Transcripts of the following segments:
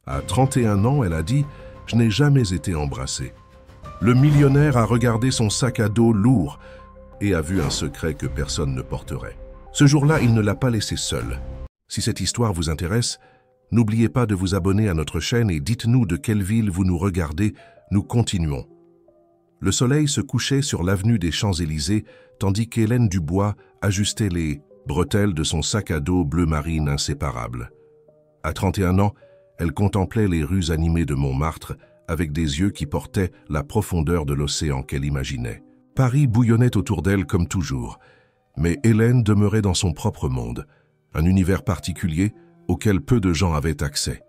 À 31 ans, elle a dit « Je n'ai jamais été embrassée ». Le millionnaire a regardé son sac à dos lourd et a vu un secret que personne ne porterait. Ce jour-là, il ne l'a pas laissée seule. Si cette histoire vous intéresse, n'oubliez pas de vous abonner à notre chaîne et dites-nous de quelle ville vous nous regardez, nous continuons. Le soleil se couchait sur l'avenue des Champs-Élysées, tandis qu'Hélène Dubois ajustait les bretelles de son sac à dos bleu marine inséparable. À 31 ans, elle contemplait les rues animées de Montmartre avec des yeux qui portaient la profondeur de l'océan qu'elle imaginait. Paris bouillonnait autour d'elle comme toujours, mais Hélène demeurait dans son propre monde, un univers particulier auquel peu de gens avaient accès.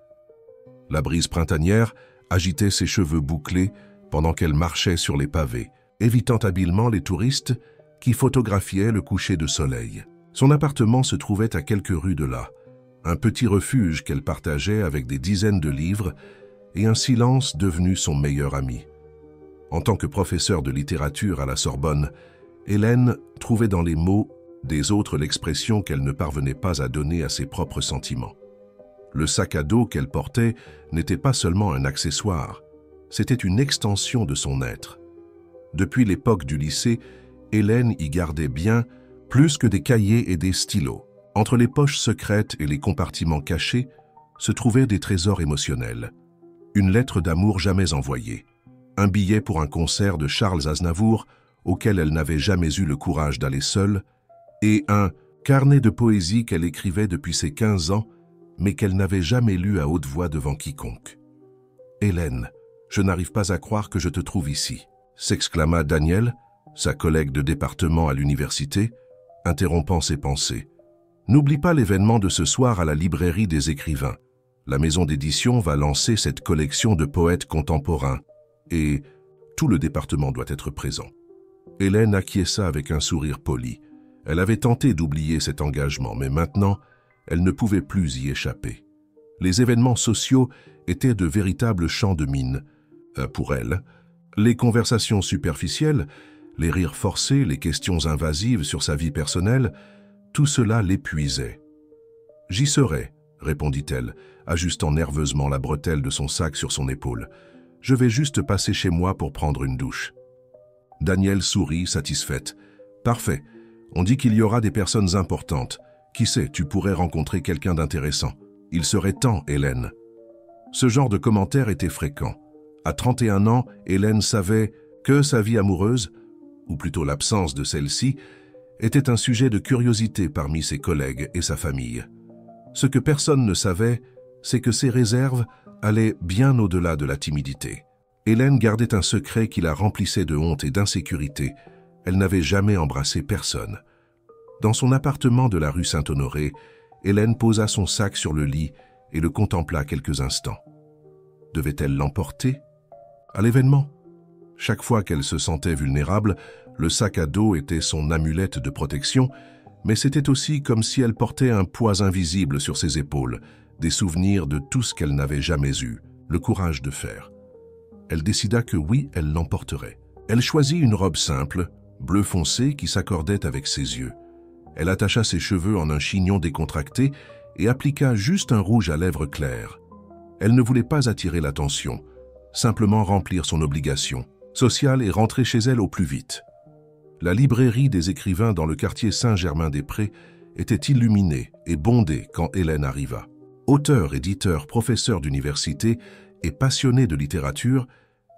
La brise printanière agitait ses cheveux bouclés pendant qu'elle marchait sur les pavés, évitant habilement les touristes qui photographiaient le coucher de soleil. Son appartement se trouvait à quelques rues de là, un petit refuge qu'elle partageait avec des dizaines de livres et un silence devenu son meilleur ami. En tant que professeur de littérature à la Sorbonne, Hélène trouvait dans les mots des autres l'expression qu'elle ne parvenait pas à donner à ses propres sentiments. Le sac à dos qu'elle portait n'était pas seulement un accessoire, c'était une extension de son être. Depuis l'époque du lycée, Hélène y gardait bien plus que des cahiers et des stylos. Entre les poches secrètes et les compartiments cachés se trouvaient des trésors émotionnels. Une lettre d'amour jamais envoyée, un billet pour un concert de Charles Aznavour auquel elle n'avait jamais eu le courage d'aller seule, et un carnet de poésie qu'elle écrivait depuis ses 15 ans, mais qu'elle n'avait jamais lu à haute voix devant quiconque. « Hélène, je n'arrive pas à croire que je te trouve ici », s'exclama Daniel, sa collègue de département à l'université, interrompant ses pensées. « N'oublie pas l'événement de ce soir à la librairie des écrivains. La maison d'édition va lancer cette collection de poètes contemporains et tout le département doit être présent. » Hélène acquiesça avec un sourire poli. Elle avait tenté d'oublier cet engagement, mais maintenant, elle ne pouvait plus y échapper. Les événements sociaux étaient de véritables champs de mine. Pour elle, les conversations superficielles, les rires forcés, les questions invasives sur sa vie personnelle, tout cela l'épuisait. « J'y serai », répondit-elle, ajustant nerveusement la bretelle de son sac sur son épaule. « Je vais juste passer chez moi pour prendre une douche. » Daniel sourit, satisfaite. « Parfait. On dit qu'il y aura des personnes importantes. Qui sait, tu pourrais rencontrer quelqu'un d'intéressant. Il serait temps, Hélène. » Ce genre de commentaires était fréquent. À 31 ans, Hélène savait que sa vie amoureuse, ou plutôt l'absence de celle-ci, était un sujet de curiosité parmi ses collègues et sa famille. Ce que personne ne savait, c'est que ses réserves allaient bien au-delà de la timidité. Hélène gardait un secret qui la remplissait de honte et d'insécurité. Elle n'avait jamais embrassé personne. Dans son appartement de la rue Saint-Honoré, Hélène posa son sac sur le lit et le contempla quelques instants. Devait-elle l'emporter à l'événement? Chaque fois qu'elle se sentait vulnérable, le sac à dos était son amulette de protection, mais c'était aussi comme si elle portait un poids invisible sur ses épaules, des souvenirs de tout ce qu'elle n'avait jamais eu, le courage de faire. Elle décida que oui, elle l'emporterait. Elle choisit une robe simple, bleu foncé, qui s'accordait avec ses yeux. Elle attacha ses cheveux en un chignon décontracté et appliqua juste un rouge à lèvres clair. Elle ne voulait pas attirer l'attention, simplement remplir son obligation sociale et rentrer chez elle au plus vite. La librairie des écrivains dans le quartier Saint-Germain-des-Prés était illuminée et bondée quand Hélène arriva. Auteur, éditeur, professeur d'université et passionné de littérature,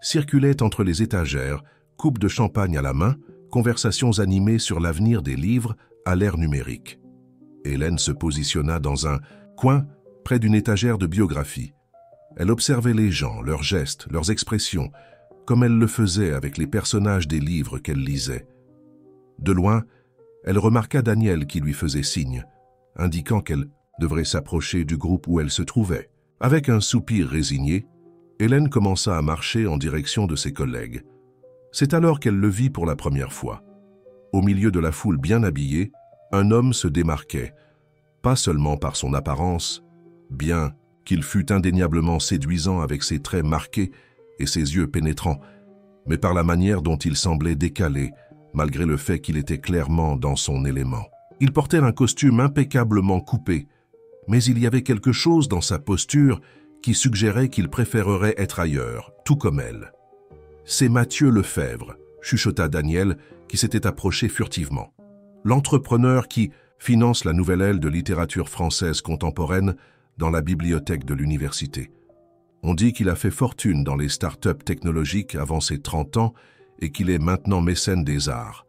circulait entre les étagères, coupe de champagne à la main, conversations animées sur l'avenir des livres à l'ère numérique. Hélène se positionna dans un coin près d'une étagère de biographie. Elle observait les gens, leurs gestes, leurs expressions, comme elle le faisait avec les personnages des livres qu'elle lisait. De loin, elle remarqua Daniel qui lui faisait signe, indiquant qu'elle devrait s'approcher du groupe où elle se trouvait. Avec un soupir résigné, Hélène commença à marcher en direction de ses collègues. C'est alors qu'elle le vit pour la première fois. Au milieu de la foule bien habillée, un homme se démarquait, pas seulement par son apparence, bien qu'il fût indéniablement séduisant avec ses traits marqués et ses yeux pénétrants, mais par la manière dont il semblait décalé, malgré le fait qu'il était clairement dans son élément. Il portait un costume impeccablement coupé, mais il y avait quelque chose dans sa posture qui suggérait qu'il préférerait être ailleurs, tout comme elle. « C'est Mathieu Lefebvre », chuchota Daniel, qui s'était approché furtivement. L'entrepreneur qui finance la nouvelle aile de littérature française contemporaine dans la bibliothèque de l'université. On dit qu'il a fait fortune dans les start-up technologiques avant ses 30 ans et qu'il est maintenant mécène des arts.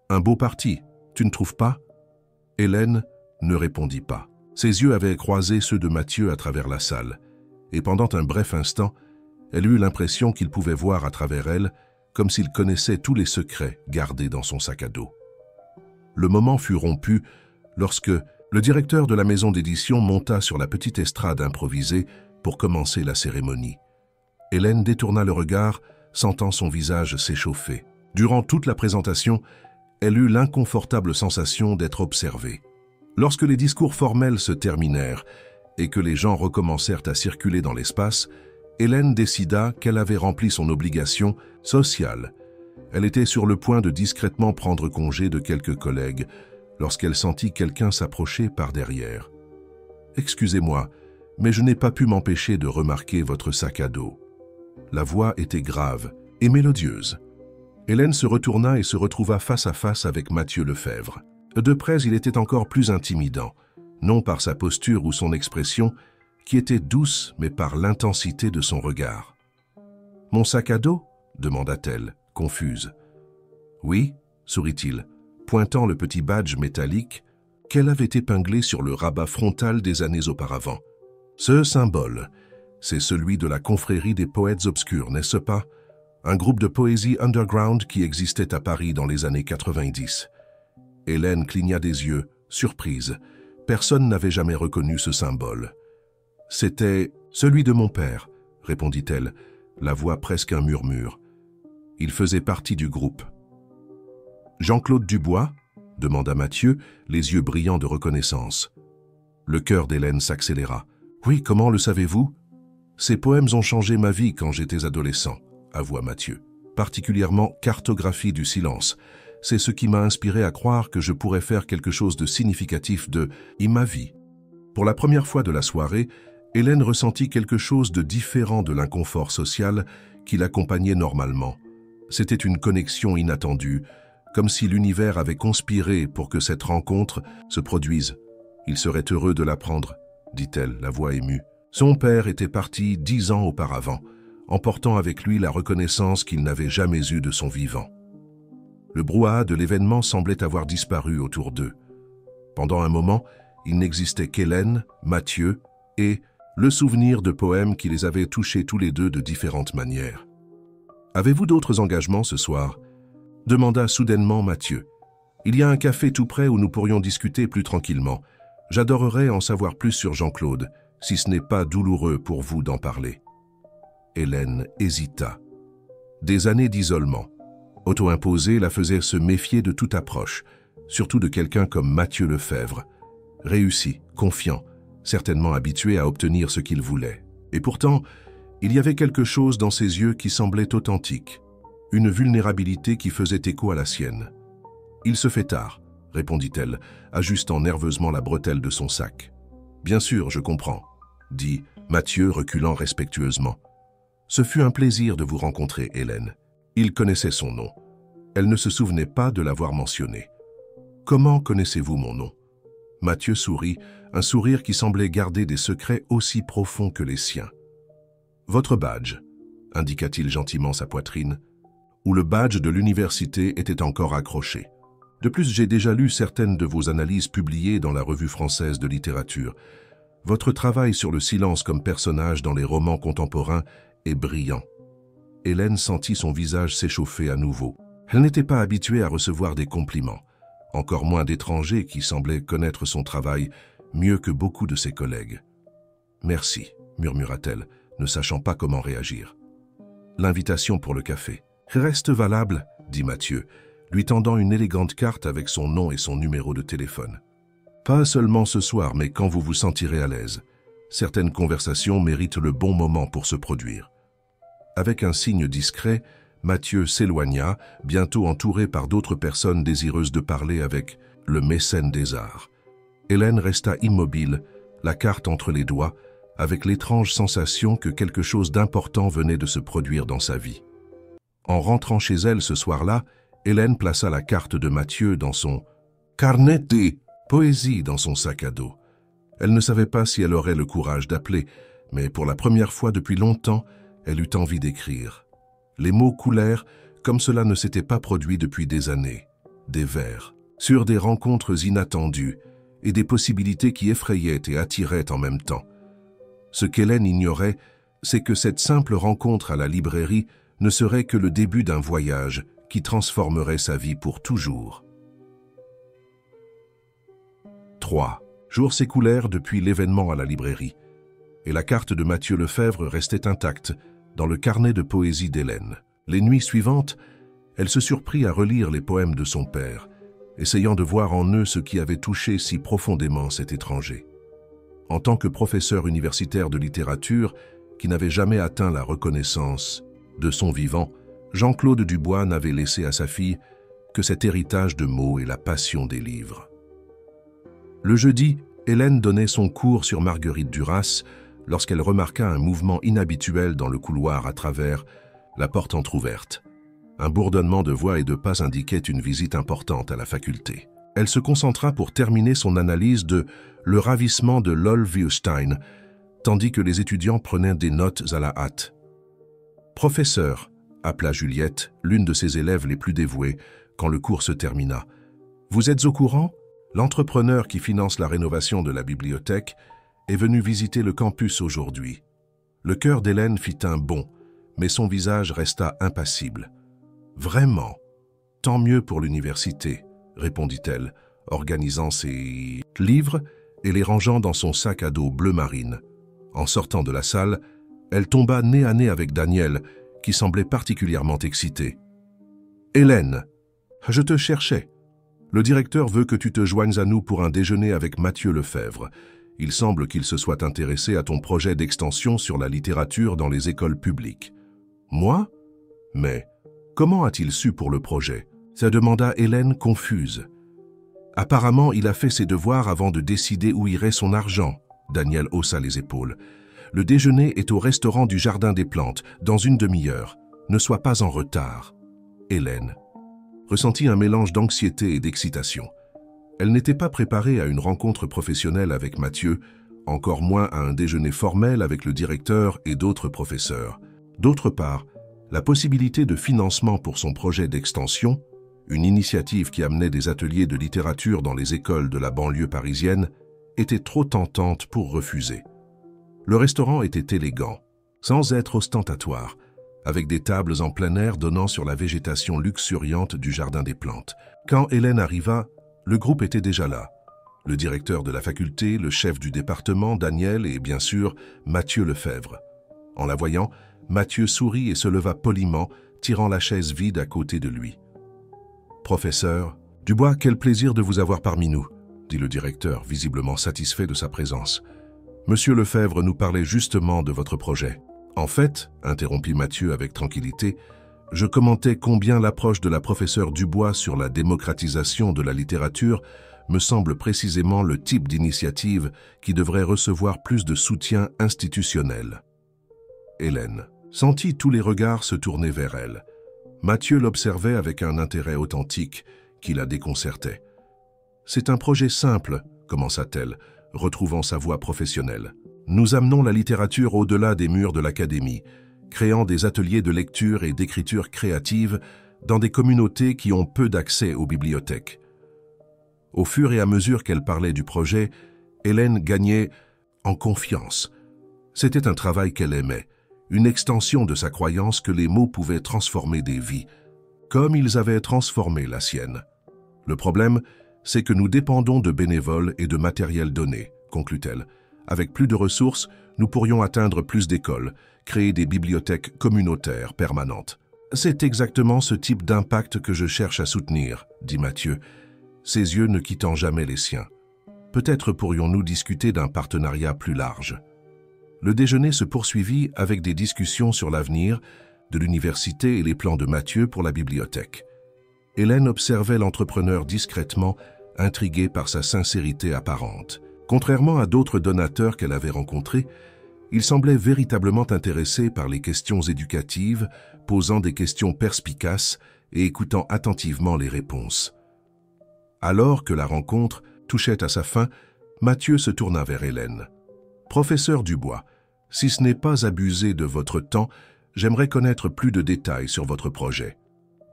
Un beau parti, tu ne trouves pas? Hélène ne répondit pas. Ses yeux avaient croisé ceux de Mathieu à travers la salle, et pendant un bref instant, elle eut l'impression qu'il pouvait voir à travers elle, comme s'il connaissait tous les secrets gardés dans son sac à dos. Le moment fut rompu lorsque le directeur de la maison d'édition monta sur la petite estrade improvisée pour commencer la cérémonie. Hélène détourna le regard, sentant son visage s'échauffer. Durant toute la présentation, elle eut l'inconfortable sensation d'être observée. Lorsque les discours formels se terminèrent et que les gens recommencèrent à circuler dans l'espace, Hélène décida qu'elle avait rempli son obligation sociale. Elle était sur le point de discrètement prendre congé de quelques collègues lorsqu'elle sentit quelqu'un s'approcher par derrière. « Excusez-moi, mais je n'ai pas pu m'empêcher de remarquer votre sac à dos. » La voix était grave et mélodieuse. Hélène se retourna et se retrouva face à face avec Mathieu Lefebvre. De près, il était encore plus intimidant, non par sa posture ou son expression, qui était douce, mais par l'intensité de son regard. « Mon sac à dos » demanda-t-elle, confuse. « Oui » sourit-il, pointant le petit badge métallique qu'elle avait épinglé sur le rabat frontal des années auparavant. « Ce symbole, c'est celui de la confrérie des poètes obscurs, n'est-ce pas? Un groupe de poésie underground qui existait à Paris dans les années 90. » Hélène cligna des yeux, surprise. Personne n'avait jamais reconnu ce symbole. « C'était celui de mon père », répondit-elle, la voix presque un murmure. Il faisait partie du groupe. « Jean-Claude Dubois ?» demanda Mathieu, les yeux brillants de reconnaissance. Le cœur d'Hélène s'accéléra. « Oui, comment le savez-vous ? Ces poèmes ont changé ma vie quand j'étais adolescent, » avoua Mathieu. « Particulièrement Cartographie du silence. C'est ce qui m'a inspiré à croire que je pourrais faire quelque chose de significatif de ma vie. » Pour la première fois de la soirée, Hélène ressentit quelque chose de différent de l'inconfort social qui l'accompagnait normalement. C'était une connexion inattendue, comme si l'univers avait conspiré pour que cette rencontre se produise. « Il serait heureux de l'apprendre, » dit-elle, la voix émue. Son père était parti 10 ans auparavant, emportant avec lui la reconnaissance qu'il n'avait jamais eue de son vivant. Le brouhaha de l'événement semblait avoir disparu autour d'eux. Pendant un moment, il n'existait qu'Hélène, Mathieu et le souvenir de poèmes qui les avaient touchés tous les deux de différentes manières. « Avez-vous d'autres engagements ce soir ?» demanda soudainement Mathieu. « Il y a un café tout près où nous pourrions discuter plus tranquillement. J'adorerais en savoir plus sur Jean-Claude, si ce n'est pas douloureux pour vous d'en parler. » Hélène hésita. Des années d'isolement, auto-imposée, la faisaient se méfier de toute approche, surtout de quelqu'un comme Mathieu Lefebvre, réussi, confiant, certainement habitué à obtenir ce qu'il voulait. Et pourtant, il y avait quelque chose dans ses yeux qui semblait authentique, une vulnérabilité qui faisait écho à la sienne. « Il se fait tard », répondit-elle, ajustant nerveusement la bretelle de son sac. « Bien sûr, je comprends », dit Mathieu, reculant respectueusement. « Ce fut un plaisir de vous rencontrer, Hélène. » Il connaissait son nom. Elle ne se souvenait pas de l'avoir mentionné. « Comment connaissez-vous mon nom ?» Mathieu sourit, un sourire qui semblait garder des secrets aussi profonds que les siens. « Votre badge », indiqua-t-il gentiment sa poitrine, où le badge de l'université était encore accroché. « De plus, j'ai déjà lu certaines de vos analyses publiées dans la Revue française de littérature. Votre travail sur le silence comme personnage dans les romans contemporains est brillant. » Hélène sentit son visage s'échauffer à nouveau. Elle n'était pas habituée à recevoir des compliments, encore moins d'étrangers qui semblaient connaître son travail mieux que beaucoup de ses collègues. « Merci », murmura-t-elle, ne sachant pas comment réagir. L'invitation pour le café. « Reste valable », dit Mathieu, lui tendant une élégante carte avec son nom et son numéro de téléphone. « Pas seulement ce soir, mais quand vous vous sentirez à l'aise. Certaines conversations méritent le bon moment pour se produire. » Avec un signe discret, Mathieu s'éloigna, bientôt entouré par d'autres personnes désireuses de parler avec le mécène des arts. Hélène resta immobile, la carte entre les doigts, avec l'étrange sensation que quelque chose d'important venait de se produire dans sa vie. En rentrant chez elle ce soir-là, Hélène plaça la carte de Mathieu dans son carnet de poésie dans son sac à dos. Elle ne savait pas si elle aurait le courage d'appeler, mais pour la première fois depuis longtemps, elle eut envie d'écrire. Les mots coulèrent comme cela ne s'était pas produit depuis des années, des vers, sur des rencontres inattendues et des possibilités qui effrayaient et attiraient en même temps. Ce qu'Hélène ignorait, c'est que cette simple rencontre à la librairie ne serait que le début d'un voyage qui transformerait sa vie pour toujours. 3 jours s'écoulèrent depuis l'événement à la librairie, et la carte de Mathieu Lefebvre restait intacte dans le carnet de poésie d'Hélène. Les nuits suivantes, elle se surprit à relire les poèmes de son père, essayant de voir en eux ce qui avait touché si profondément cet étranger. En tant que professeur universitaire de littérature qui n'avait jamais atteint la reconnaissance de son vivant, Jean-Claude Dubois n'avait laissé à sa fille que cet héritage de mots et la passion des livres. Le jeudi, Hélène donnait son cours sur Marguerite Duras lorsqu'elle remarqua un mouvement inhabituel dans le couloir à travers la porte entr'ouverte. Un bourdonnement de voix et de pas indiquait une visite importante à la faculté. Elle se concentra pour terminer son analyse de « Le ravissement de Lol Vieustein », tandis que les étudiants prenaient des notes à la hâte. « Professeur », appela Juliette, l'une de ses élèves les plus dévouées, quand le cours se termina. « Vous êtes au courant ? L'entrepreneur qui finance la rénovation de la bibliothèque est venu visiter le campus aujourd'hui. » Le cœur d'Hélène fit un bond, mais son visage resta impassible. « Vraiment, tant mieux pour l'université, » répondit-elle, organisant ses livres et les rangeant dans son sac à dos bleu marine. En sortant de la salle, elle tomba nez à nez avec Daniel, qui semblait particulièrement excité. « Hélène, je te cherchais. Le directeur veut que tu te joignes à nous pour un déjeuner avec Mathieu Lefebvre. Il semble qu'il se soit intéressé à ton projet d'extension sur la littérature dans les écoles publiques. »« Moi ? Mais comment a-t-il su pour le projet ?» se demanda Hélène confuse. « Apparemment, il a fait ses devoirs avant de décider où irait son argent. » Daniel haussa les épaules. « Le déjeuner est au restaurant du Jardin des Plantes, dans une demi-heure. Ne sois pas en retard. » Hélène ressentit un mélange d'anxiété et d'excitation. Elle n'était pas préparée à une rencontre professionnelle avec Mathieu, encore moins à un déjeuner formel avec le directeur et d'autres professeurs. D'autre part, la possibilité de financement pour son projet d'extension, une initiative qui amenait des ateliers de littérature dans les écoles de la banlieue parisienne, était trop tentante pour refuser. Le restaurant était élégant, sans être ostentatoire, avec des tables en plein air donnant sur la végétation luxuriante du Jardin des Plantes. Quand Hélène arriva, le groupe était déjà là. Le directeur de la faculté, le chef du département, Daniel, et bien sûr, Mathieu Lefebvre. En la voyant, Mathieu sourit et se leva poliment, tirant la chaise vide à côté de lui. « Professeur Dubois, quel plaisir de vous avoir parmi nous, » dit le directeur, visiblement satisfait de sa présence. « Monsieur Lefebvre nous parlait justement de votre projet. » « En fait, interrompit Mathieu avec tranquillité, je commentais combien l'approche de la professeure Dubois sur la démocratisation de la littérature me semble précisément le type d'initiative qui devrait recevoir plus de soutien institutionnel. » Hélène sentit tous les regards se tourner vers elle. Mathieu l'observait avec un intérêt authentique qui la déconcertait. « C'est un projet simple, » commença-t-elle, retrouvant sa voix professionnelle. Nous amenons la littérature au-delà des murs de l'académie, créant des ateliers de lecture et d'écriture créative dans des communautés qui ont peu d'accès aux bibliothèques. Au fur et à mesure qu'elle parlait du projet, Hélène gagnait en confiance. C'était un travail qu'elle aimait, une extension de sa croyance que les mots pouvaient transformer des vies, comme ils avaient transformé la sienne. Le problème, c'est que nous dépendons de bénévoles et de matériel donné, conclut-elle. Avec plus de ressources, nous pourrions atteindre plus d'écoles, créer des bibliothèques communautaires permanentes. C'est exactement ce type d'impact que je cherche à soutenir, dit Mathieu, ses yeux ne quittant jamais les siens. Peut-être pourrions-nous discuter d'un partenariat plus large. Le déjeuner se poursuivit avec des discussions sur l'avenir de l'université et les plans de Mathieu pour la bibliothèque. Hélène observait l'entrepreneur discrètement, intriguée par sa sincérité apparente. Contrairement à d'autres donateurs qu'elle avait rencontrés, Il semblait véritablement intéressé par les questions éducatives, posant des questions perspicaces et écoutant attentivement les réponses. Alors que la rencontre touchait à sa fin, Mathieu se tourna vers Hélène. « Professeur Dubois, si ce n'est pas abuser de votre temps, j'aimerais connaître plus de détails sur votre projet.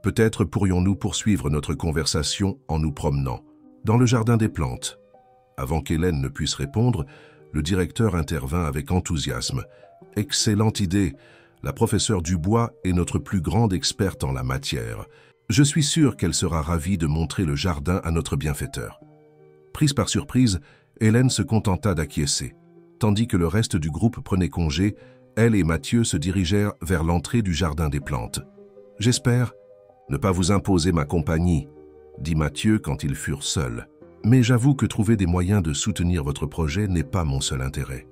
Peut-être pourrions-nous poursuivre notre conversation en nous promenant dans le jardin des plantes. » Avant qu'Hélène ne puisse répondre, le directeur intervint avec enthousiasme. « Excellente idée! La professeure Dubois est notre plus grande experte en la matière. Je suis sûr qu'elle sera ravie de montrer le jardin à notre bienfaiteur. » Prise par surprise, Hélène se contenta d'acquiescer. Tandis que le reste du groupe prenait congé, elle et Mathieu se dirigèrent vers l'entrée du jardin des plantes. « J'espère ne pas vous imposer ma compagnie, » dit Mathieu quand ils furent seuls. « Mais j'avoue que trouver des moyens de soutenir votre projet n'est pas mon seul intérêt. »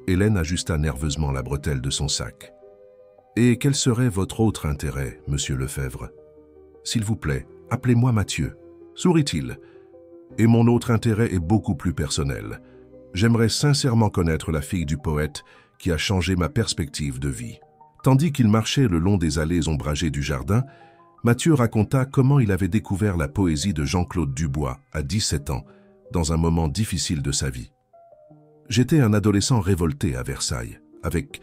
Hélène ajusta nerveusement la bretelle de son sac. « Et quel serait votre autre intérêt, monsieur Lefebvre ? S'il vous plaît, appelez-moi Mathieu. » Sourit-il. « Et mon autre intérêt est beaucoup plus personnel. J'aimerais sincèrement connaître la fille du poète qui a changé ma perspective de vie. » Tandis qu'il marchait le long des allées ombragées du jardin, Mathieu raconta comment il avait découvert la poésie de Jean-Claude Dubois à 17 ans, dans un moment difficile de sa vie. « J'étais un adolescent révolté à Versailles, avec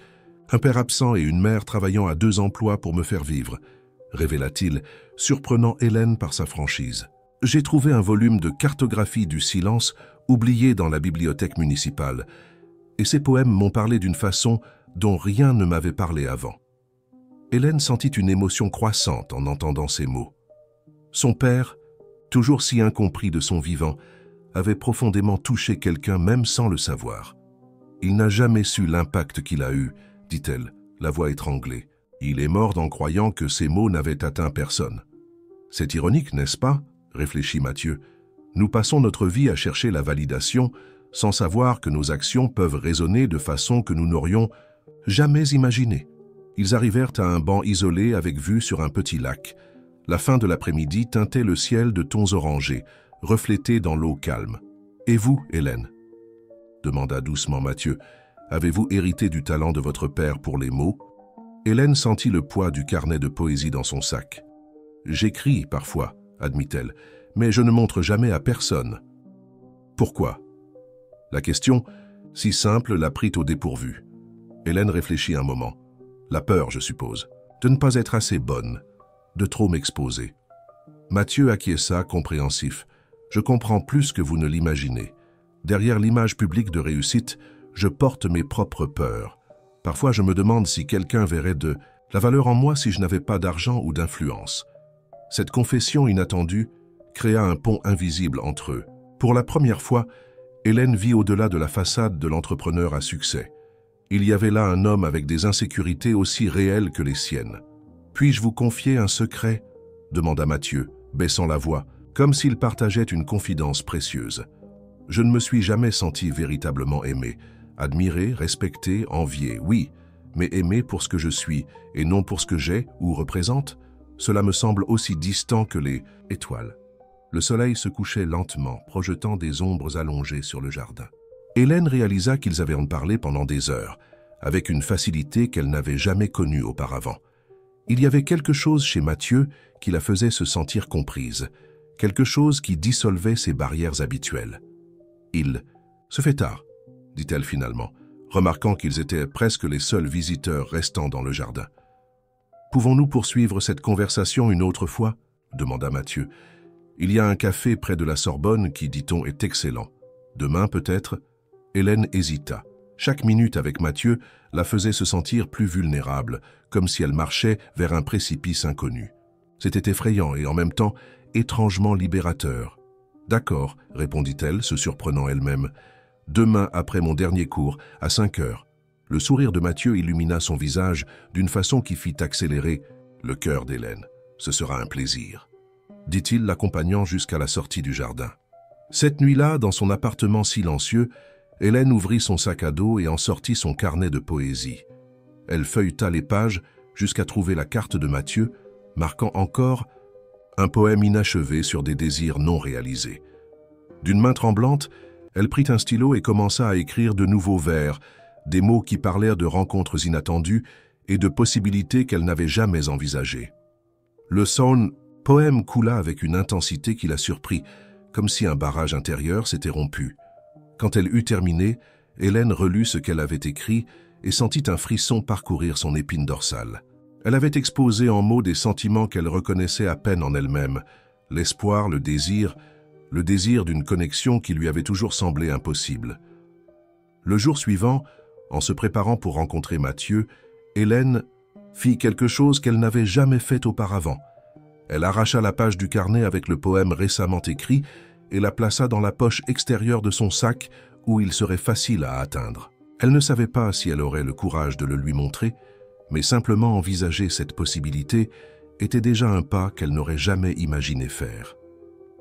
un père absent et une mère travaillant à 2 emplois pour me faire vivre, » révéla-t-il, surprenant Hélène par sa franchise. « J'ai trouvé un volume de cartographie du silence oublié dans la bibliothèque municipale, et ces poèmes m'ont parlé d'une façon dont rien ne m'avait parlé avant. » Hélène sentit une émotion croissante en entendant ces mots. Son père, toujours si incompris de son vivant, avait profondément touché quelqu'un même sans le savoir. « Il n'a jamais su l'impact qu'il a eu, » dit-elle, la voix étranglée. « Il est mort en croyant que ces mots n'avaient atteint personne. » « C'est ironique, n'est-ce pas ?» réfléchit Mathieu. « Nous passons notre vie à chercher la validation sans savoir que nos actions peuvent résonner de façon que nous n'aurions jamais imaginée. » Ils arrivèrent à un banc isolé avec vue sur un petit lac. La fin de l'après-midi teintait le ciel de tons orangés, reflétés dans l'eau calme. « Et vous, Hélène ?» demanda doucement Mathieu. « Avez-vous hérité du talent de votre père pour les mots ?» Hélène sentit le poids du carnet de poésie dans son sac. « J'écris parfois, » admit-elle, « mais je ne montre jamais à personne. » « Pourquoi ?» La question, si simple, la prit au dépourvu. Hélène réfléchit un moment. « La peur, je suppose, de ne pas être assez bonne, de trop m'exposer. » Mathieu acquiesça, compréhensif. « Je comprends plus que vous ne l'imaginez. Derrière l'image publique de réussite, je porte mes propres peurs. Parfois, je me demande si quelqu'un verrait de la valeur en moi si je n'avais pas d'argent ou d'influence. » Cette confession inattendue créa un pont invisible entre eux. Pour la première fois, Hélène vit au-delà de la façade de l'entrepreneur à succès. Il y avait là un homme avec des insécurités aussi réelles que les siennes. « Puis-je vous confier un secret ?» demanda Mathieu, baissant la voix, comme s'il partageait une confidence précieuse. « Je ne me suis jamais senti véritablement aimé. Admiré, respecté, envié, oui, mais aimé pour ce que je suis et non pour ce que j'ai ou représente, cela me semble aussi distant que les étoiles. » Le soleil se couchait lentement, projetant des ombres allongées sur le jardin. Hélène réalisa qu'ils avaient en parlé pendant des heures, avec une facilité qu'elle n'avait jamais connue auparavant. Il y avait quelque chose chez Mathieu qui la faisait se sentir comprise, quelque chose qui dissolvait ses barrières habituelles. « Il se fait tard, » dit-elle finalement, remarquant qu'ils étaient presque les seuls visiteurs restants dans le jardin. « Pouvons-nous poursuivre cette conversation une autre fois ?» demanda Mathieu. « Il y a un café près de la Sorbonne qui, dit-on, est excellent. Demain, peut-être ?» Hélène hésita. Chaque minute avec Mathieu la faisait se sentir plus vulnérable, comme si elle marchait vers un précipice inconnu. C'était effrayant et en même temps étrangement libérateur. « D'accord, » répondit-elle, se surprenant elle-même. « Demain, après mon dernier cours, à 5 heures. » Le sourire de Mathieu illumina son visage d'une façon qui fit accélérer le cœur d'Hélène. « Ce sera un plaisir. » dit-il, l'accompagnant jusqu'à la sortie du jardin. Cette nuit-là, dans son appartement silencieux, Hélène ouvrit son sac à dos et en sortit son carnet de poésie. Elle feuilleta les pages jusqu'à trouver la carte de Mathieu, marquant encore un poème inachevé sur des désirs non réalisés. D'une main tremblante, elle prit un stylo et commença à écrire de nouveaux vers, des mots qui parlèrent de rencontres inattendues et de possibilités qu'elle n'avait jamais envisagées. Le son poème coula avec une intensité qui la surprit, comme si un barrage intérieur s'était rompu. Quand elle eut terminé, Hélène relut ce qu'elle avait écrit et sentit un frisson parcourir son épine dorsale. Elle avait exposé en mots des sentiments qu'elle reconnaissait à peine en elle-même, l'espoir, le désir d'une connexion qui lui avait toujours semblé impossible. Le jour suivant, en se préparant pour rencontrer Mathieu, Hélène fit quelque chose qu'elle n'avait jamais fait auparavant. Elle arracha la page du carnet avec le poème récemment écrit et la plaça dans la poche extérieure de son sac où il serait facile à atteindre. Elle ne savait pas si elle aurait le courage de le lui montrer, mais simplement envisager cette possibilité était déjà un pas qu'elle n'aurait jamais imaginé faire.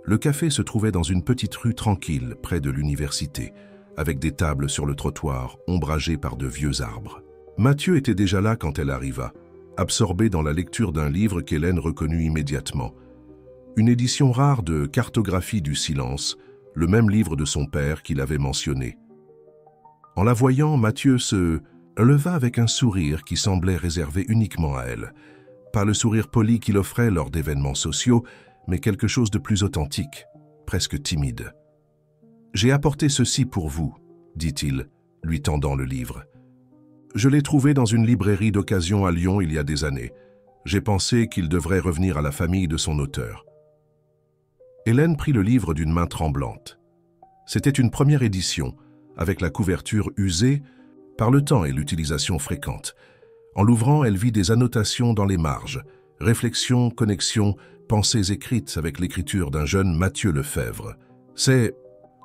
Le café se trouvait dans une petite rue tranquille près de l'université, avec des tables sur le trottoir ombragées par de vieux arbres. Mathieu était déjà là quand elle arriva, absorbé dans la lecture d'un livre qu'Hélène reconnut immédiatement. Une édition rare de Cartographie du silence, le même livre de son père qu'il avait mentionné. En la voyant, Mathieu se leva avec un sourire qui semblait réservé uniquement à elle. Pas le sourire poli qu'il offrait lors d'événements sociaux, mais quelque chose de plus authentique, presque timide. « J'ai apporté ceci pour vous, » dit-il, lui tendant le livre. « Je l'ai trouvé dans une librairie d'occasion à Lyon il y a des années. J'ai pensé qu'il devrait revenir à la famille de son auteur. » Hélène prit le livre d'une main tremblante. C'était une première édition, avec la couverture usée par le temps et l'utilisation fréquente. En l'ouvrant, elle vit des annotations dans les marges, réflexions, connexions, pensées écrites avec l'écriture d'un jeune Mathieu Lefebvre. « C'est... »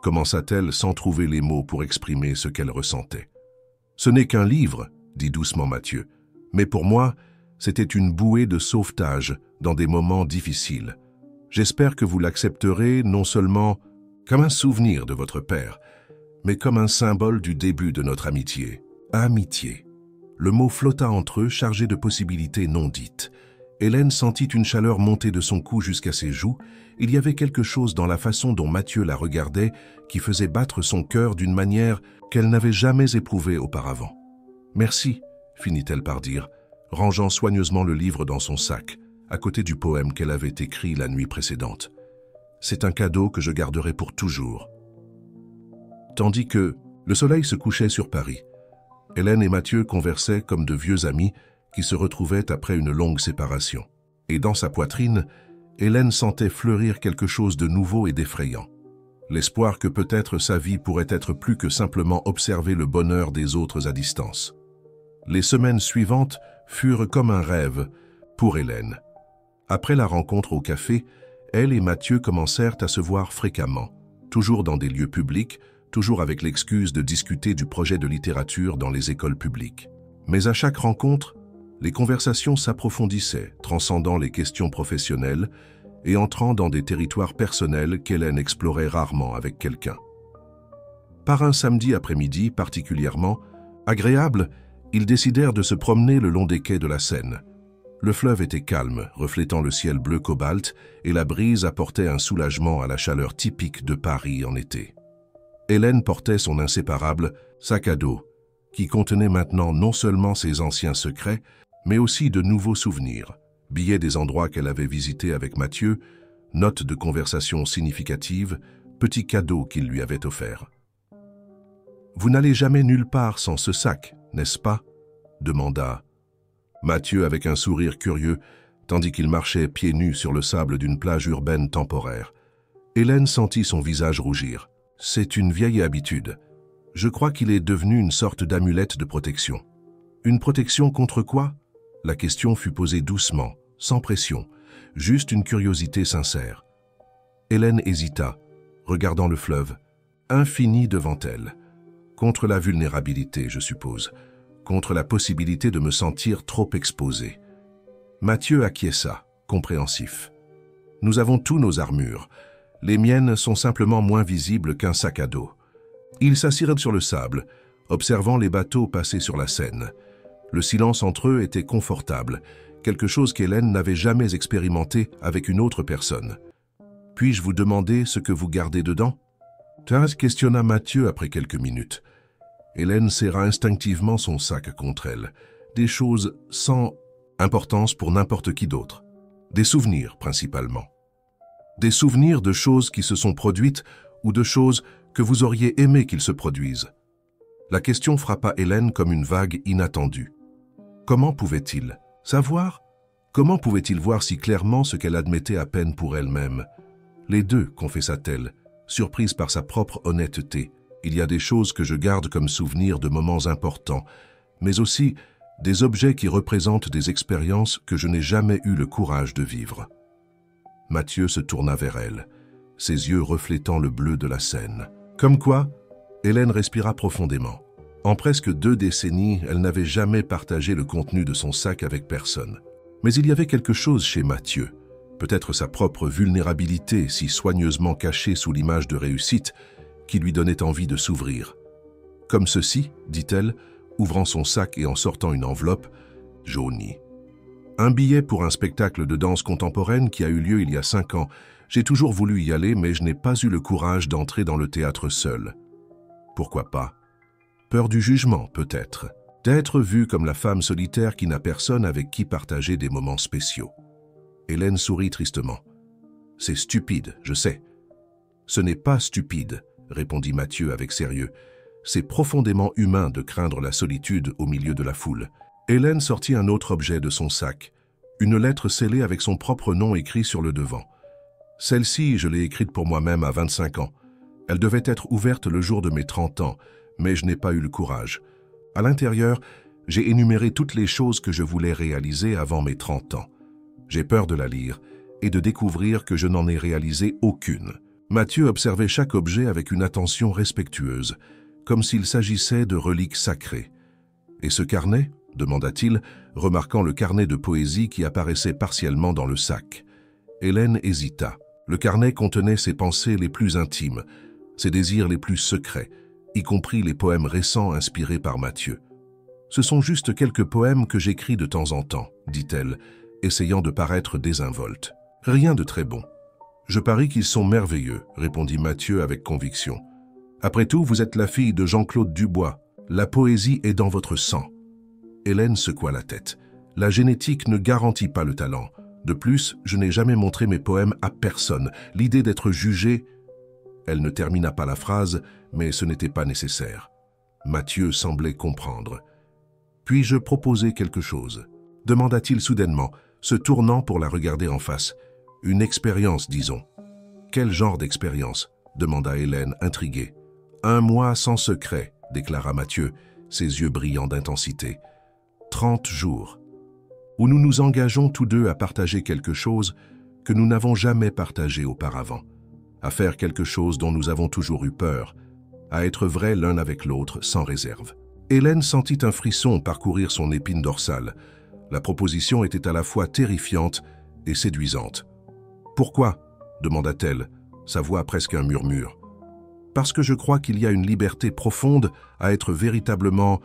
commença-t-elle sans trouver les mots pour exprimer ce qu'elle ressentait. « Ce n'est qu'un livre, » dit doucement Mathieu, « mais pour moi, c'était une bouée de sauvetage dans des moments difficiles. J'espère que vous l'accepterez non seulement comme un souvenir de votre père, mais comme un symbole du début de notre amitié. Amitié. » Le mot flotta entre eux, chargé de possibilités non dites. Hélène sentit une chaleur monter de son cou jusqu'à ses joues. Il y avait quelque chose dans la façon dont Mathieu la regardait qui faisait battre son cœur d'une manière qu'elle n'avait jamais éprouvée auparavant. « Merci », finit-elle par dire, rangeant soigneusement le livre dans son sac, à côté du poème qu'elle avait écrit la nuit précédente. « C'est un cadeau que je garderai pour toujours. » Tandis que le soleil se couchait sur Paris, Hélène et Mathieu conversaient comme de vieux amis qui se retrouvaient après une longue séparation. Et dans sa poitrine, Hélène sentait fleurir quelque chose de nouveau et d'effrayant. L'espoir que peut-être sa vie pourrait être plus que simplement observer le bonheur des autres à distance. Les semaines suivantes furent comme un rêve pour Hélène. Après la rencontre au café, elle et Mathieu commencèrent à se voir fréquemment, toujours dans des lieux publics, toujours avec l'excuse de discuter du projet de littérature dans les écoles publiques. Mais à chaque rencontre, les conversations s'approfondissaient, transcendant les questions professionnelles et entrant dans des territoires personnels qu'Hélène explorait rarement avec quelqu'un. Par un samedi après-midi particulièrement agréable, ils décidèrent de se promener le long des quais de la Seine. Le fleuve était calme, reflétant le ciel bleu cobalt, et la brise apportait un soulagement à la chaleur typique de Paris en été. Hélène portait son inséparable sac à dos, qui contenait maintenant non seulement ses anciens secrets, mais aussi de nouveaux souvenirs, billets des endroits qu'elle avait visités avec Mathieu, notes de conversation significatives, petits cadeaux qu'il lui avait offerts. « Vous n'allez jamais nulle part sans ce sac, n'est-ce pas ?» demanda Mathieu avec un sourire curieux, tandis qu'il marchait pieds nus sur le sable d'une plage urbaine temporaire. Hélène sentit son visage rougir. « C'est une vieille habitude. Je crois qu'il est devenu une sorte d'amulette de protection. » « Une protection contre quoi ?» La question fut posée doucement, sans pression, juste une curiosité sincère. Hélène hésita, regardant le fleuve, infini devant elle. Contre la vulnérabilité, je suppose. Contre la possibilité de me sentir trop exposée. Mathieu acquiesça, compréhensif. « Nous avons tous nos armures. Les miennes sont simplement moins visibles qu'un sac à dos. » Ils s'assirent sur le sable, observant les bateaux passer sur la Seine. Le silence entre eux était confortable, quelque chose qu'Hélène n'avait jamais expérimenté avec une autre personne. « Puis-je vous demander ce que vous gardez dedans ?» Thérèse questionna Mathieu après quelques minutes. Hélène serra instinctivement son sac contre elle. Des choses sans importance pour n'importe qui d'autre. Des souvenirs, principalement. Des souvenirs de choses qui se sont produites ou de choses que vous auriez aimé qu'ils se produisent. La question frappa Hélène comme une vague inattendue. Comment pouvait-il savoir? Comment pouvait-il voir si clairement ce qu'elle admettait à peine pour elle-même? Les deux, confessa-t-elle, surprise par sa propre honnêteté. Il y a des choses que je garde comme souvenirs de moments importants, mais aussi des objets qui représentent des expériences que je n'ai jamais eu le courage de vivre. Mathieu se tourna vers elle, ses yeux reflétant le bleu de la Seine. Comme quoi, Hélène respira profondément. En presque 2 décennies, elle n'avait jamais partagé le contenu de son sac avec personne. Mais il y avait quelque chose chez Mathieu, peut-être sa propre vulnérabilité si soigneusement cachée sous l'image de réussite, qui lui donnait envie de s'ouvrir. « Comme ceci, dit-elle, ouvrant son sac et en sortant une enveloppe jaunie. « Un billet pour un spectacle de danse contemporaine qui a eu lieu il y a 5 ans. J'ai toujours voulu y aller, mais je n'ai pas eu le courage d'entrer dans le théâtre seul. Pourquoi pas? Peur du jugement, peut-être. D'être vue comme la femme solitaire qui n'a personne avec qui partager des moments spéciaux. » Hélène sourit tristement. « C'est stupide, je sais. »« Ce n'est pas stupide, » répondit Mathieu avec sérieux. « C'est profondément humain de craindre la solitude au milieu de la foule. » Hélène sortit un autre objet de son sac, une lettre scellée avec son propre nom écrit sur le devant. Celle-ci, je l'ai écrite pour moi-même à 25 ans. Elle devait être ouverte le jour de mes 30 ans, mais je n'ai pas eu le courage. À l'intérieur, j'ai énuméré toutes les choses que je voulais réaliser avant mes 30 ans. J'ai peur de la lire et de découvrir que je n'en ai réalisé aucune. Mathieu observait chaque objet avec une attention respectueuse, comme s'il s'agissait de reliques sacrées. « Et ce carnet ?» demanda-t-il, remarquant le carnet de poésie qui apparaissait partiellement dans le sac. Hélène hésita. Le carnet contenait ses pensées les plus intimes, ses désirs les plus secrets, y compris les poèmes récents inspirés par Mathieu. « Ce sont juste quelques poèmes que j'écris de temps en temps, » dit-elle, essayant de paraître désinvolte. « Rien de très bon. »« Je parie qu'ils sont merveilleux, » répondit Mathieu avec conviction. « Après tout, vous êtes la fille de Jean-Claude Dubois. La poésie est dans votre sang. » Hélène secoua la tête. « La génétique ne garantit pas le talent. De plus, je n'ai jamais montré mes poèmes à personne. L'idée d'être jugée... » Elle ne termina pas la phrase, mais ce n'était pas nécessaire. Mathieu semblait comprendre. « Puis-je proposer quelque chose ?» demanda-t-il soudainement, se tournant pour la regarder en face. « Une expérience, disons. »« Quel genre d'expérience ?» demanda Hélène, intriguée. « 1 mois sans secret, » déclara Mathieu, ses yeux brillants d'intensité. 30 jours, où nous nous engageons tous deux à partager quelque chose que nous n'avons jamais partagé auparavant, à faire quelque chose dont nous avons toujours eu peur, à être vrais l'un avec l'autre sans réserve. Hélène sentit un frisson parcourir son épine dorsale. La proposition était à la fois terrifiante et séduisante. « Pourquoi ?» demanda-t-elle, sa voix presque un murmure. « Parce que je crois qu'il y a une liberté profonde à être véritablement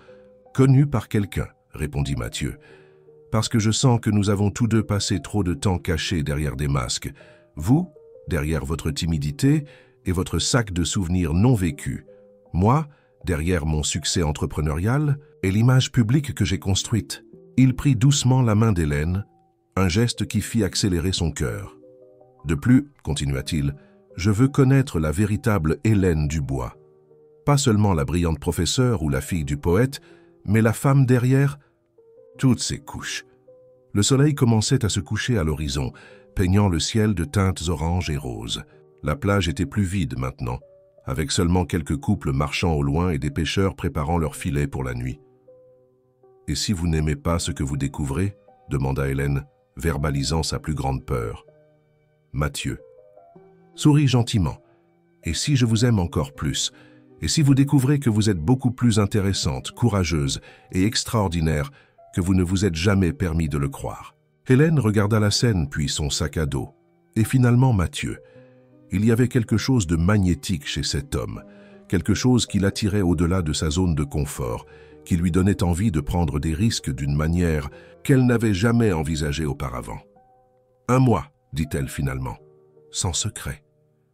connu par quelqu'un, » répondit Mathieu. « Parce que je sens que nous avons tous deux passé trop de temps cachés derrière des masques. Vous, derrière votre timidité et votre sac de souvenirs non vécus. Moi, derrière mon succès entrepreneurial et l'image publique que j'ai construite. » Il prit doucement la main d'Hélène, un geste qui fit accélérer son cœur. « De plus, continua-t-il, je veux connaître la véritable Hélène Dubois. Pas seulement la brillante professeure ou la fille du poète, mais la femme derrière toutes ces couches. » Le soleil commençait à se coucher à l'horizon, peignant le ciel de teintes oranges et roses. La plage était plus vide maintenant, avec seulement quelques couples marchant au loin et des pêcheurs préparant leurs filets pour la nuit. « Et si vous n'aimez pas ce que vous découvrez ?» demanda Hélène, verbalisant sa plus grande peur. Mathieu sourit gentiment. « Et si je vous aime encore plus ? Et si vous découvrez que vous êtes beaucoup plus intéressante, courageuse et extraordinaire que vous ne vous êtes jamais permis de le croire ?» Hélène regarda la scène, puis son sac à dos. Et finalement Mathieu. Il y avait quelque chose de magnétique chez cet homme, quelque chose qui l'attirait au-delà de sa zone de confort, qui lui donnait envie de prendre des risques d'une manière qu'elle n'avait jamais envisagée auparavant. « 1 mois, dit-elle finalement, sans secret.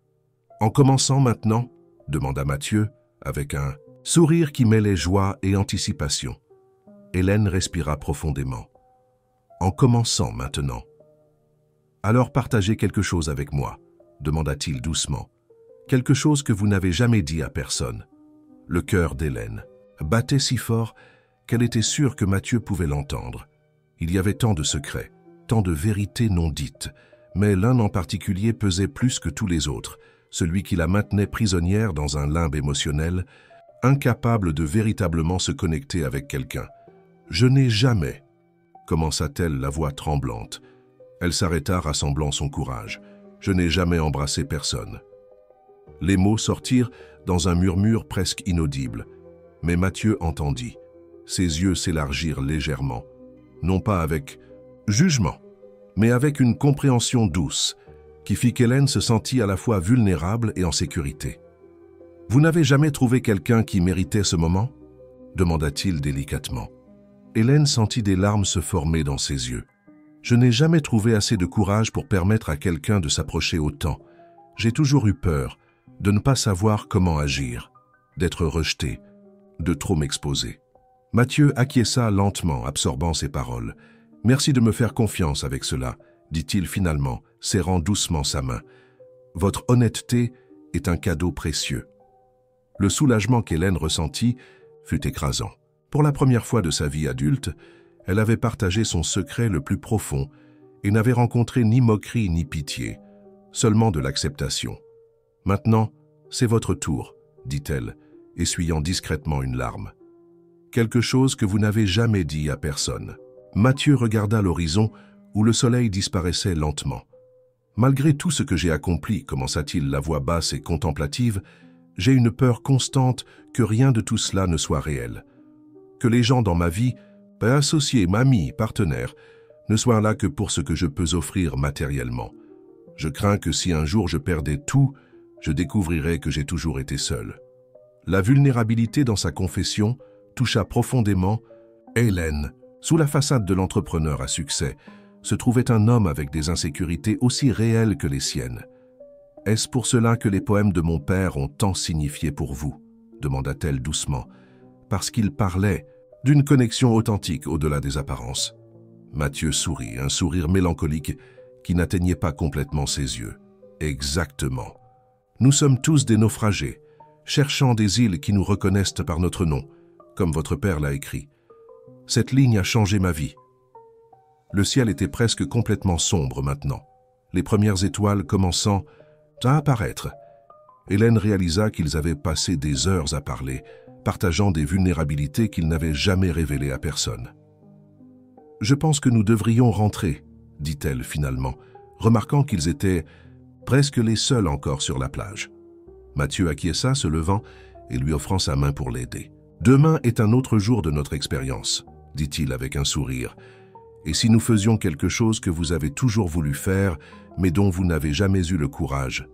« En commençant maintenant ?» demanda Mathieu, avec un Sourire qui mêlait joie et anticipation. Hélène respira profondément. En commençant maintenant. Alors partagez quelque chose avec moi, demanda-t-il doucement. Quelque chose que vous n'avez jamais dit à personne. Le cœur d'Hélène battait si fort qu'elle était sûre que Mathieu pouvait l'entendre. Il y avait tant de secrets, tant de vérités non dites, mais l'un en particulier pesait plus que tous les autres, celui qui la maintenait prisonnière dans un limbe émotionnel, incapable de véritablement se connecter avec quelqu'un. « Je n'ai jamais », commença-t-elle la voix tremblante. Elle s'arrêta rassemblant son courage. « Je n'ai jamais embrassé personne. » Les mots sortirent dans un murmure presque inaudible, mais Mathieu entendit. Ses yeux s'élargirent légèrement, non pas avec jugement, mais avec une compréhension douce, qui fit qu'Hélène se sentit à la fois vulnérable et en sécurité. « Vous n'avez jamais trouvé quelqu'un qui méritait ce moment ?» demanda-t-il délicatement. Hélène sentit des larmes se former dans ses yeux. « Je n'ai jamais trouvé assez de courage pour permettre à quelqu'un de s'approcher autant. J'ai toujours eu peur de ne pas savoir comment agir, d'être rejeté, de trop m'exposer. » Mathieu acquiesça lentement, absorbant ses paroles. « Merci de me faire confiance avec cela, » dit-il finalement, serrant doucement sa main. « Votre honnêteté est un cadeau précieux. » Le soulagement qu'Hélène ressentit fut écrasant. Pour la première fois de sa vie adulte, elle avait partagé son secret le plus profond et n'avait rencontré ni moquerie ni pitié, seulement de l'acceptation. « Maintenant, c'est votre tour, » dit-elle, essuyant discrètement une larme. « Quelque chose que vous n'avez jamais dit à personne. » Mathieu regarda l'horizon où le soleil disparaissait lentement. « Malgré tout ce que j'ai accompli, commença-t-il la voix basse et contemplative, j'ai une peur constante que rien de tout cela ne soit réel. Que les gens dans ma vie, associés, amis, partenaires, ne soient là que pour ce que je peux offrir matériellement. Je crains que si un jour je perdais tout, je découvrirais que j'ai toujours été seul. » La vulnérabilité dans sa confession toucha profondément Hélène. Sous la façade de l'entrepreneur à succès se trouvait un homme avec des insécurités aussi réelles que les siennes. « Est-ce pour cela que les poèmes de mon père ont tant signifié pour vous ?» demanda-t-elle doucement. « Parce qu'ils parlaient d'une connexion authentique au-delà des apparences. » Mathieu sourit, un sourire mélancolique qui n'atteignait pas complètement ses yeux. « Exactement. Nous sommes tous des naufragés, cherchant des îles qui nous reconnaissent par notre nom, comme votre père l'a écrit. Cette ligne a changé ma vie. » Le ciel était presque complètement sombre maintenant, les premières étoiles commençant à apparaître. Hélène réalisa qu'ils avaient passé des heures à parler, partageant des vulnérabilités qu'ils n'avaient jamais révélées à personne. « Je pense que nous devrions rentrer, » dit-elle finalement, remarquant qu'ils étaient presque les seuls encore sur la plage. Mathieu acquiesça, se levant et lui offrant sa main pour l'aider. « Demain est un autre jour de notre expérience, » dit-il avec un sourire. « Et si nous faisions quelque chose que vous avez toujours voulu faire, mais dont vous n'avez jamais eu le courage ?»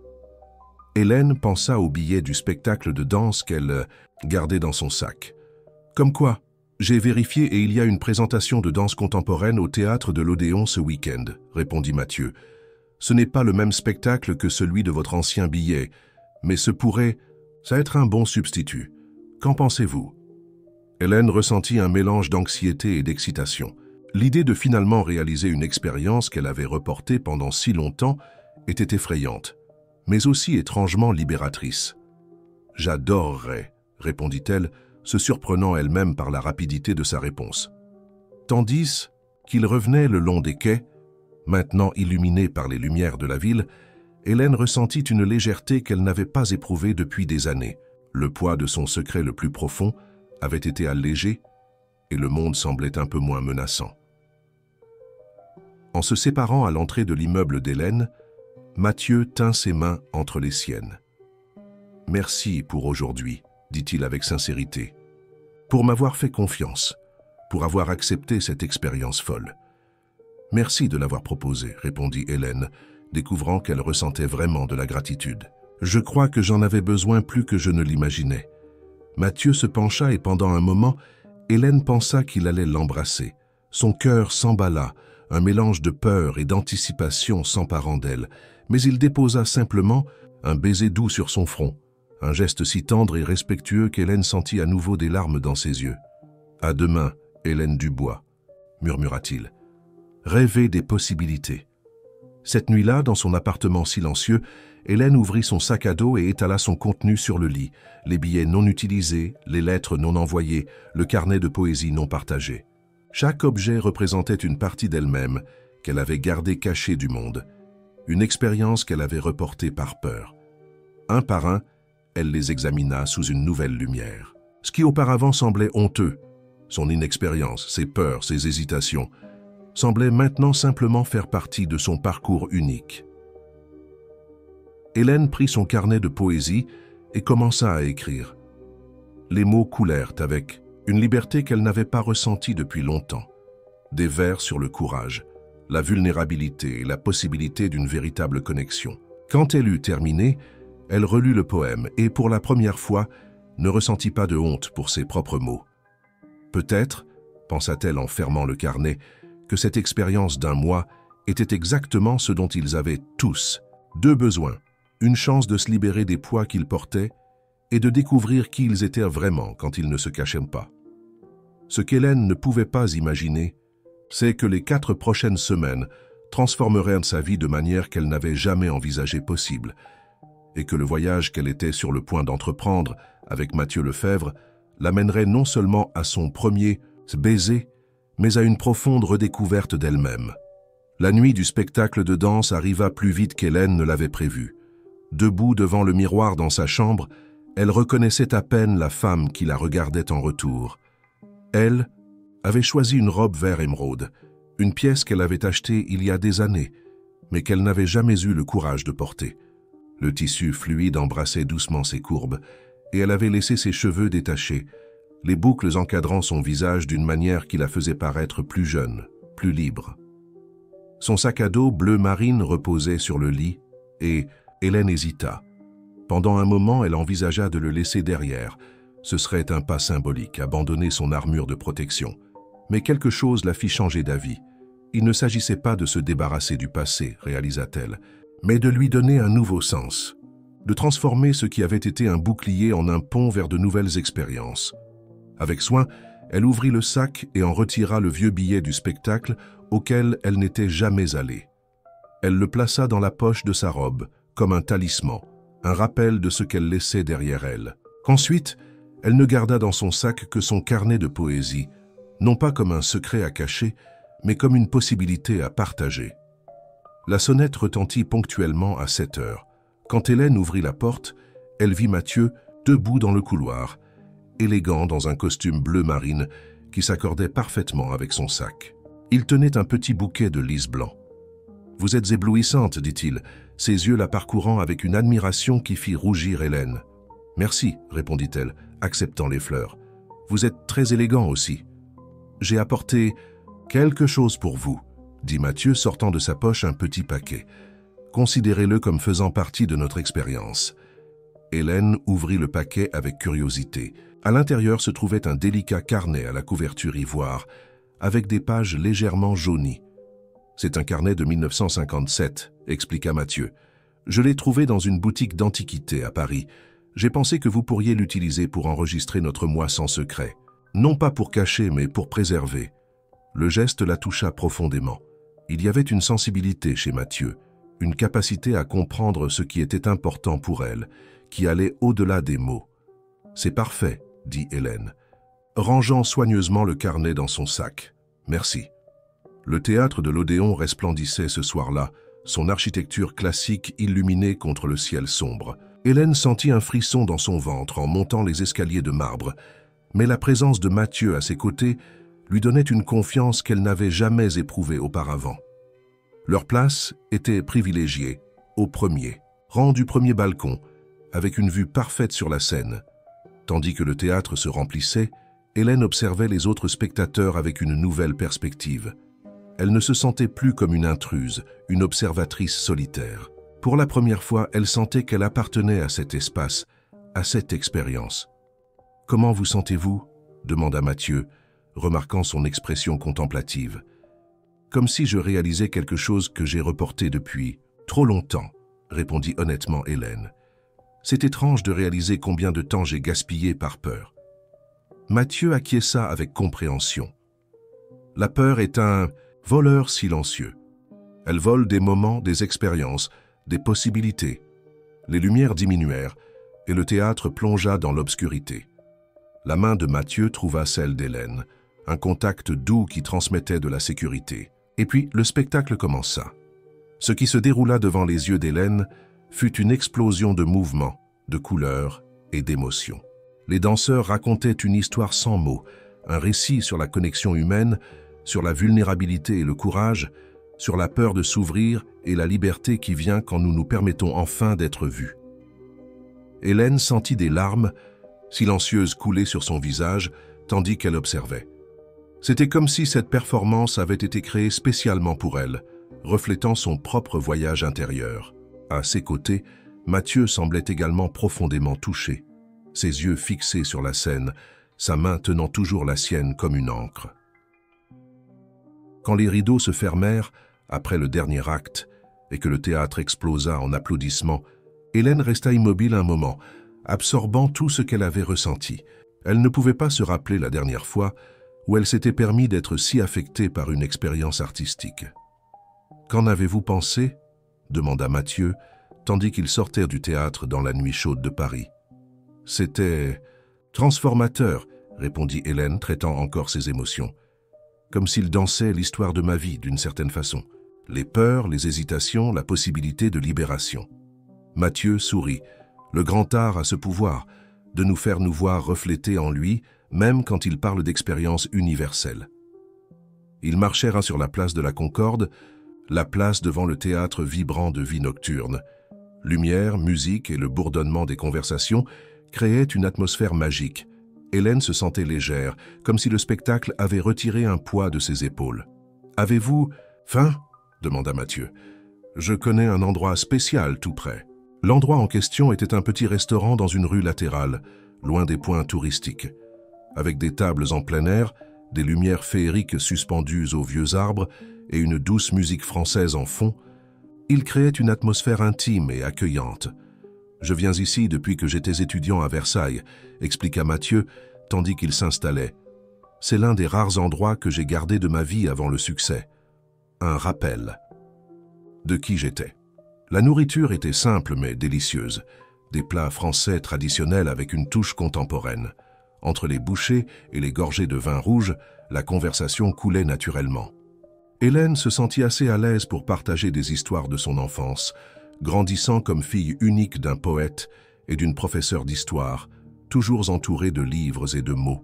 Hélène pensa au billet du spectacle de danse qu'elle gardait dans son sac. « Comme quoi, j'ai vérifié et il y a une présentation de danse contemporaine au théâtre de l'Odéon ce week-end, » répondit Mathieu. « Ce n'est pas le même spectacle que celui de votre ancien billet, mais ce pourrait être un bon substitut. Qu'en pensez-vous » Hélène ressentit un mélange d'anxiété et d'excitation. L'idée de finalement réaliser une expérience qu'elle avait reportée pendant si longtemps était effrayante, mais aussi étrangement libératrice. « J'adorerais », répondit-elle, se surprenant elle-même par la rapidité de sa réponse. Tandis qu'il revenait le long des quais, maintenant illuminés par les lumières de la ville, Hélène ressentit une légèreté qu'elle n'avait pas éprouvée depuis des années. Le poids de son secret le plus profond avait été allégé et le monde semblait un peu moins menaçant. En se séparant à l'entrée de l'immeuble d'Hélène, Mathieu tint ses mains entre les siennes. « Merci pour aujourd'hui, » dit-il avec sincérité, « pour m'avoir fait confiance, pour avoir accepté cette expérience folle. »« Merci de l'avoir proposé, » répondit Hélène, découvrant qu'elle ressentait vraiment de la gratitude. « Je crois que j'en avais besoin plus que je ne l'imaginais. » Mathieu se pencha et pendant un moment, Hélène pensa qu'il allait l'embrasser. Son cœur s'emballa, un mélange de peur et d'anticipation s'emparant d'elle, mais il déposa simplement un baiser doux sur son front, un geste si tendre et respectueux qu'Hélène sentit à nouveau des larmes dans ses yeux. « À demain, Hélène Dubois », murmura-t-il. « Rêvez des possibilités. » Cette nuit-là, dans son appartement silencieux, Hélène ouvrit son sac à dos et étala son contenu sur le lit, les billets non utilisés, les lettres non envoyées, le carnet de poésie non partagé. Chaque objet représentait une partie d'elle-même qu'elle avait gardée cachée du monde, une expérience qu'elle avait reportée par peur. Un par un, elle les examina sous une nouvelle lumière. Ce qui auparavant semblait honteux, son inexpérience, ses peurs, ses hésitations, semblait maintenant simplement faire partie de son parcours unique. Hélène prit son carnet de poésie et commença à écrire. Les mots coulèrent avec une liberté qu'elle n'avait pas ressentie depuis longtemps. Des vers sur le courage, la vulnérabilité et la possibilité d'une véritable connexion. Quand elle eut terminé, elle relut le poème et, pour la première fois, ne ressentit pas de honte pour ses propres mots. Peut-être, pensa-t-elle en fermant le carnet, que cette expérience d'un mois était exactement ce dont ils avaient tous. Deux besoins, une chance de se libérer des poids qu'ils portaient et de découvrir qui ils étaient vraiment quand ils ne se cachaient pas. Ce qu'Hélène ne pouvait pas imaginer, c'est que les 4 prochaines semaines transformeraient sa vie de manière qu'elle n'avait jamais envisagée possible, et que le voyage qu'elle était sur le point d'entreprendre avec Mathieu Lefebvre l'amènerait non seulement à son premier baiser, mais à une profonde redécouverte d'elle-même. La nuit du spectacle de danse arriva plus vite qu'Hélène ne l'avait prévu. Debout devant le miroir dans sa chambre, elle reconnaissait à peine la femme qui la regardait en retour. Elle avait choisi une robe vert émeraude, une pièce qu'elle avait achetée il y a des années, mais qu'elle n'avait jamais eu le courage de porter. Le tissu fluide embrassait doucement ses courbes, et elle avait laissé ses cheveux détachés, les boucles encadrant son visage d'une manière qui la faisait paraître plus jeune, plus libre. Son sac à dos bleu marine reposait sur le lit, et Hélène hésita. Pendant un moment, elle envisagea de le laisser derrière. Ce serait un pas symbolique, abandonner son armure de protection. Mais quelque chose la fit changer d'avis. Il ne s'agissait pas de se débarrasser du passé, réalisa-t-elle, mais de lui donner un nouveau sens, de transformer ce qui avait été un bouclier en un pont vers de nouvelles expériences. Avec soin, elle ouvrit le sac et en retira le vieux billet du spectacle auquel elle n'était jamais allée. Elle le plaça dans la poche de sa robe, comme un talisman, un rappel de ce qu'elle laissait derrière elle. Qu'ensuite, elle ne garda dans son sac que son carnet de poésie, non pas comme un secret à cacher, mais comme une possibilité à partager. La sonnette retentit ponctuellement à 7 heures. Quand Hélène ouvrit la porte, elle vit Mathieu debout dans le couloir, élégant dans un costume bleu marine qui s'accordait parfaitement avec son sac. Il tenait un petit bouquet de lys blanc. « Vous êtes éblouissante, dit-il, ses yeux la parcourant avec une admiration qui fit rougir Hélène. « Merci, répondit-elle, acceptant les fleurs. « Vous êtes très élégant aussi. »« J'ai apporté quelque chose pour vous, » dit Mathieu, sortant de sa poche un petit paquet. « Considérez-le comme faisant partie de notre expérience. » Hélène ouvrit le paquet avec curiosité. À l'intérieur se trouvait un délicat carnet à la couverture ivoire, avec des pages légèrement jaunies. « C'est un carnet de 1957, » expliqua Mathieu. « Je l'ai trouvé dans une boutique d'antiquités à Paris. J'ai pensé que vous pourriez l'utiliser pour enregistrer notre mois sans secret. Non pas pour cacher, mais pour préserver. » Le geste la toucha profondément. Il y avait une sensibilité chez Mathieu, une capacité à comprendre ce qui était important pour elle, qui allait au-delà des mots. « C'est parfait, » dit Hélène, rangeant soigneusement le carnet dans son sac. « Merci. » Le théâtre de l'Odéon resplendissait ce soir-là, son architecture classique illuminée contre le ciel sombre. Hélène sentit un frisson dans son ventre en montant les escaliers de marbre, mais la présence de Mathieu à ses côtés lui donnait une confiance qu'elle n'avait jamais éprouvée auparavant. Leur place était privilégiée, au premier, rang du premier balcon, avec une vue parfaite sur la scène. Tandis que le théâtre se remplissait, Hélène observait les autres spectateurs avec une nouvelle perspective. Elle ne se sentait plus comme une intruse, une observatrice solitaire. Pour la première fois, elle sentait qu'elle appartenait à cet espace, à cette expérience. « Comment vous sentez-vous » demanda Mathieu, remarquant son expression contemplative. « Comme si je réalisais quelque chose que j'ai reporté depuis trop longtemps, » répondit honnêtement Hélène. « C'est étrange de réaliser combien de temps j'ai gaspillé par peur. Mathieu acquiesça avec compréhension. La peur est un voleur silencieux. Elle vole des moments, des expériences, des possibilités. Les lumières diminuèrent et le théâtre plongea dans l'obscurité. La main de Mathieu trouva celle d'Hélène, un contact doux qui transmettait de la sécurité. Et puis, le spectacle commença. Ce qui se déroula devant les yeux d'Hélène fut une explosion de mouvements, de couleurs et d'émotions. Les danseurs racontaient une histoire sans mots, un récit sur la connexion humaine, sur la vulnérabilité et le courage, sur la peur de s'ouvrir et la liberté qui vient quand nous nous permettons enfin d'être vus. Hélène sentit des larmes, silencieuses, couler sur son visage, tandis qu'elle observait. C'était comme si cette performance avait été créée spécialement pour elle, reflétant son propre voyage intérieur. À ses côtés, Mathieu semblait également profondément touché, ses yeux fixés sur la scène, sa main tenant toujours la sienne comme une ancre. Quand les rideaux se fermèrent, après le dernier acte, et que le théâtre explosa en applaudissements, Hélène resta immobile un moment, absorbant tout ce qu'elle avait ressenti. Elle ne pouvait pas se rappeler la dernière fois où elle s'était permis d'être si affectée par une expérience artistique. « Qu'en avez-vous pensé ?» demanda Mathieu, tandis qu'ils sortèrent du théâtre dans la nuit chaude de Paris. « C'était transformateur, » répondit Hélène, traitant encore ses émotions. « Comme s'il dansait l'histoire de ma vie, d'une certaine façon. Les peurs, les hésitations, la possibilité de libération. » Mathieu sourit. Le grand art a ce pouvoir de nous faire nous voir refléter en lui, même quand il parle d'expériences universelles. Ils marchèrent sur la place de la Concorde, la place devant le théâtre vibrant de vie nocturne. Lumière, musique et le bourdonnement des conversations créaient une atmosphère magique. Hélène se sentait légère, comme si le spectacle avait retiré un poids de ses épaules. « Avez-vous faim ?» demanda Mathieu. « Je connais un endroit spécial tout près. » L'endroit en question était un petit restaurant dans une rue latérale, loin des points touristiques. Avec des tables en plein air, des lumières féeriques suspendues aux vieux arbres et une douce musique française en fond, il créait une atmosphère intime et accueillante. « Je viens ici depuis que j'étais étudiant à Versailles », expliqua Mathieu, tandis qu'il s'installait. « C'est l'un des rares endroits que j'ai gardé de ma vie avant le succès. Un rappel de qui j'étais. » La nourriture était simple mais délicieuse. Des plats français traditionnels avec une touche contemporaine. Entre les bouchées et les gorgées de vin rouge, la conversation coulait naturellement. Hélène se sentit assez à l'aise pour partager des histoires de son enfance, grandissant comme fille unique d'un poète et d'une professeure d'histoire, toujours entourée de livres et de mots.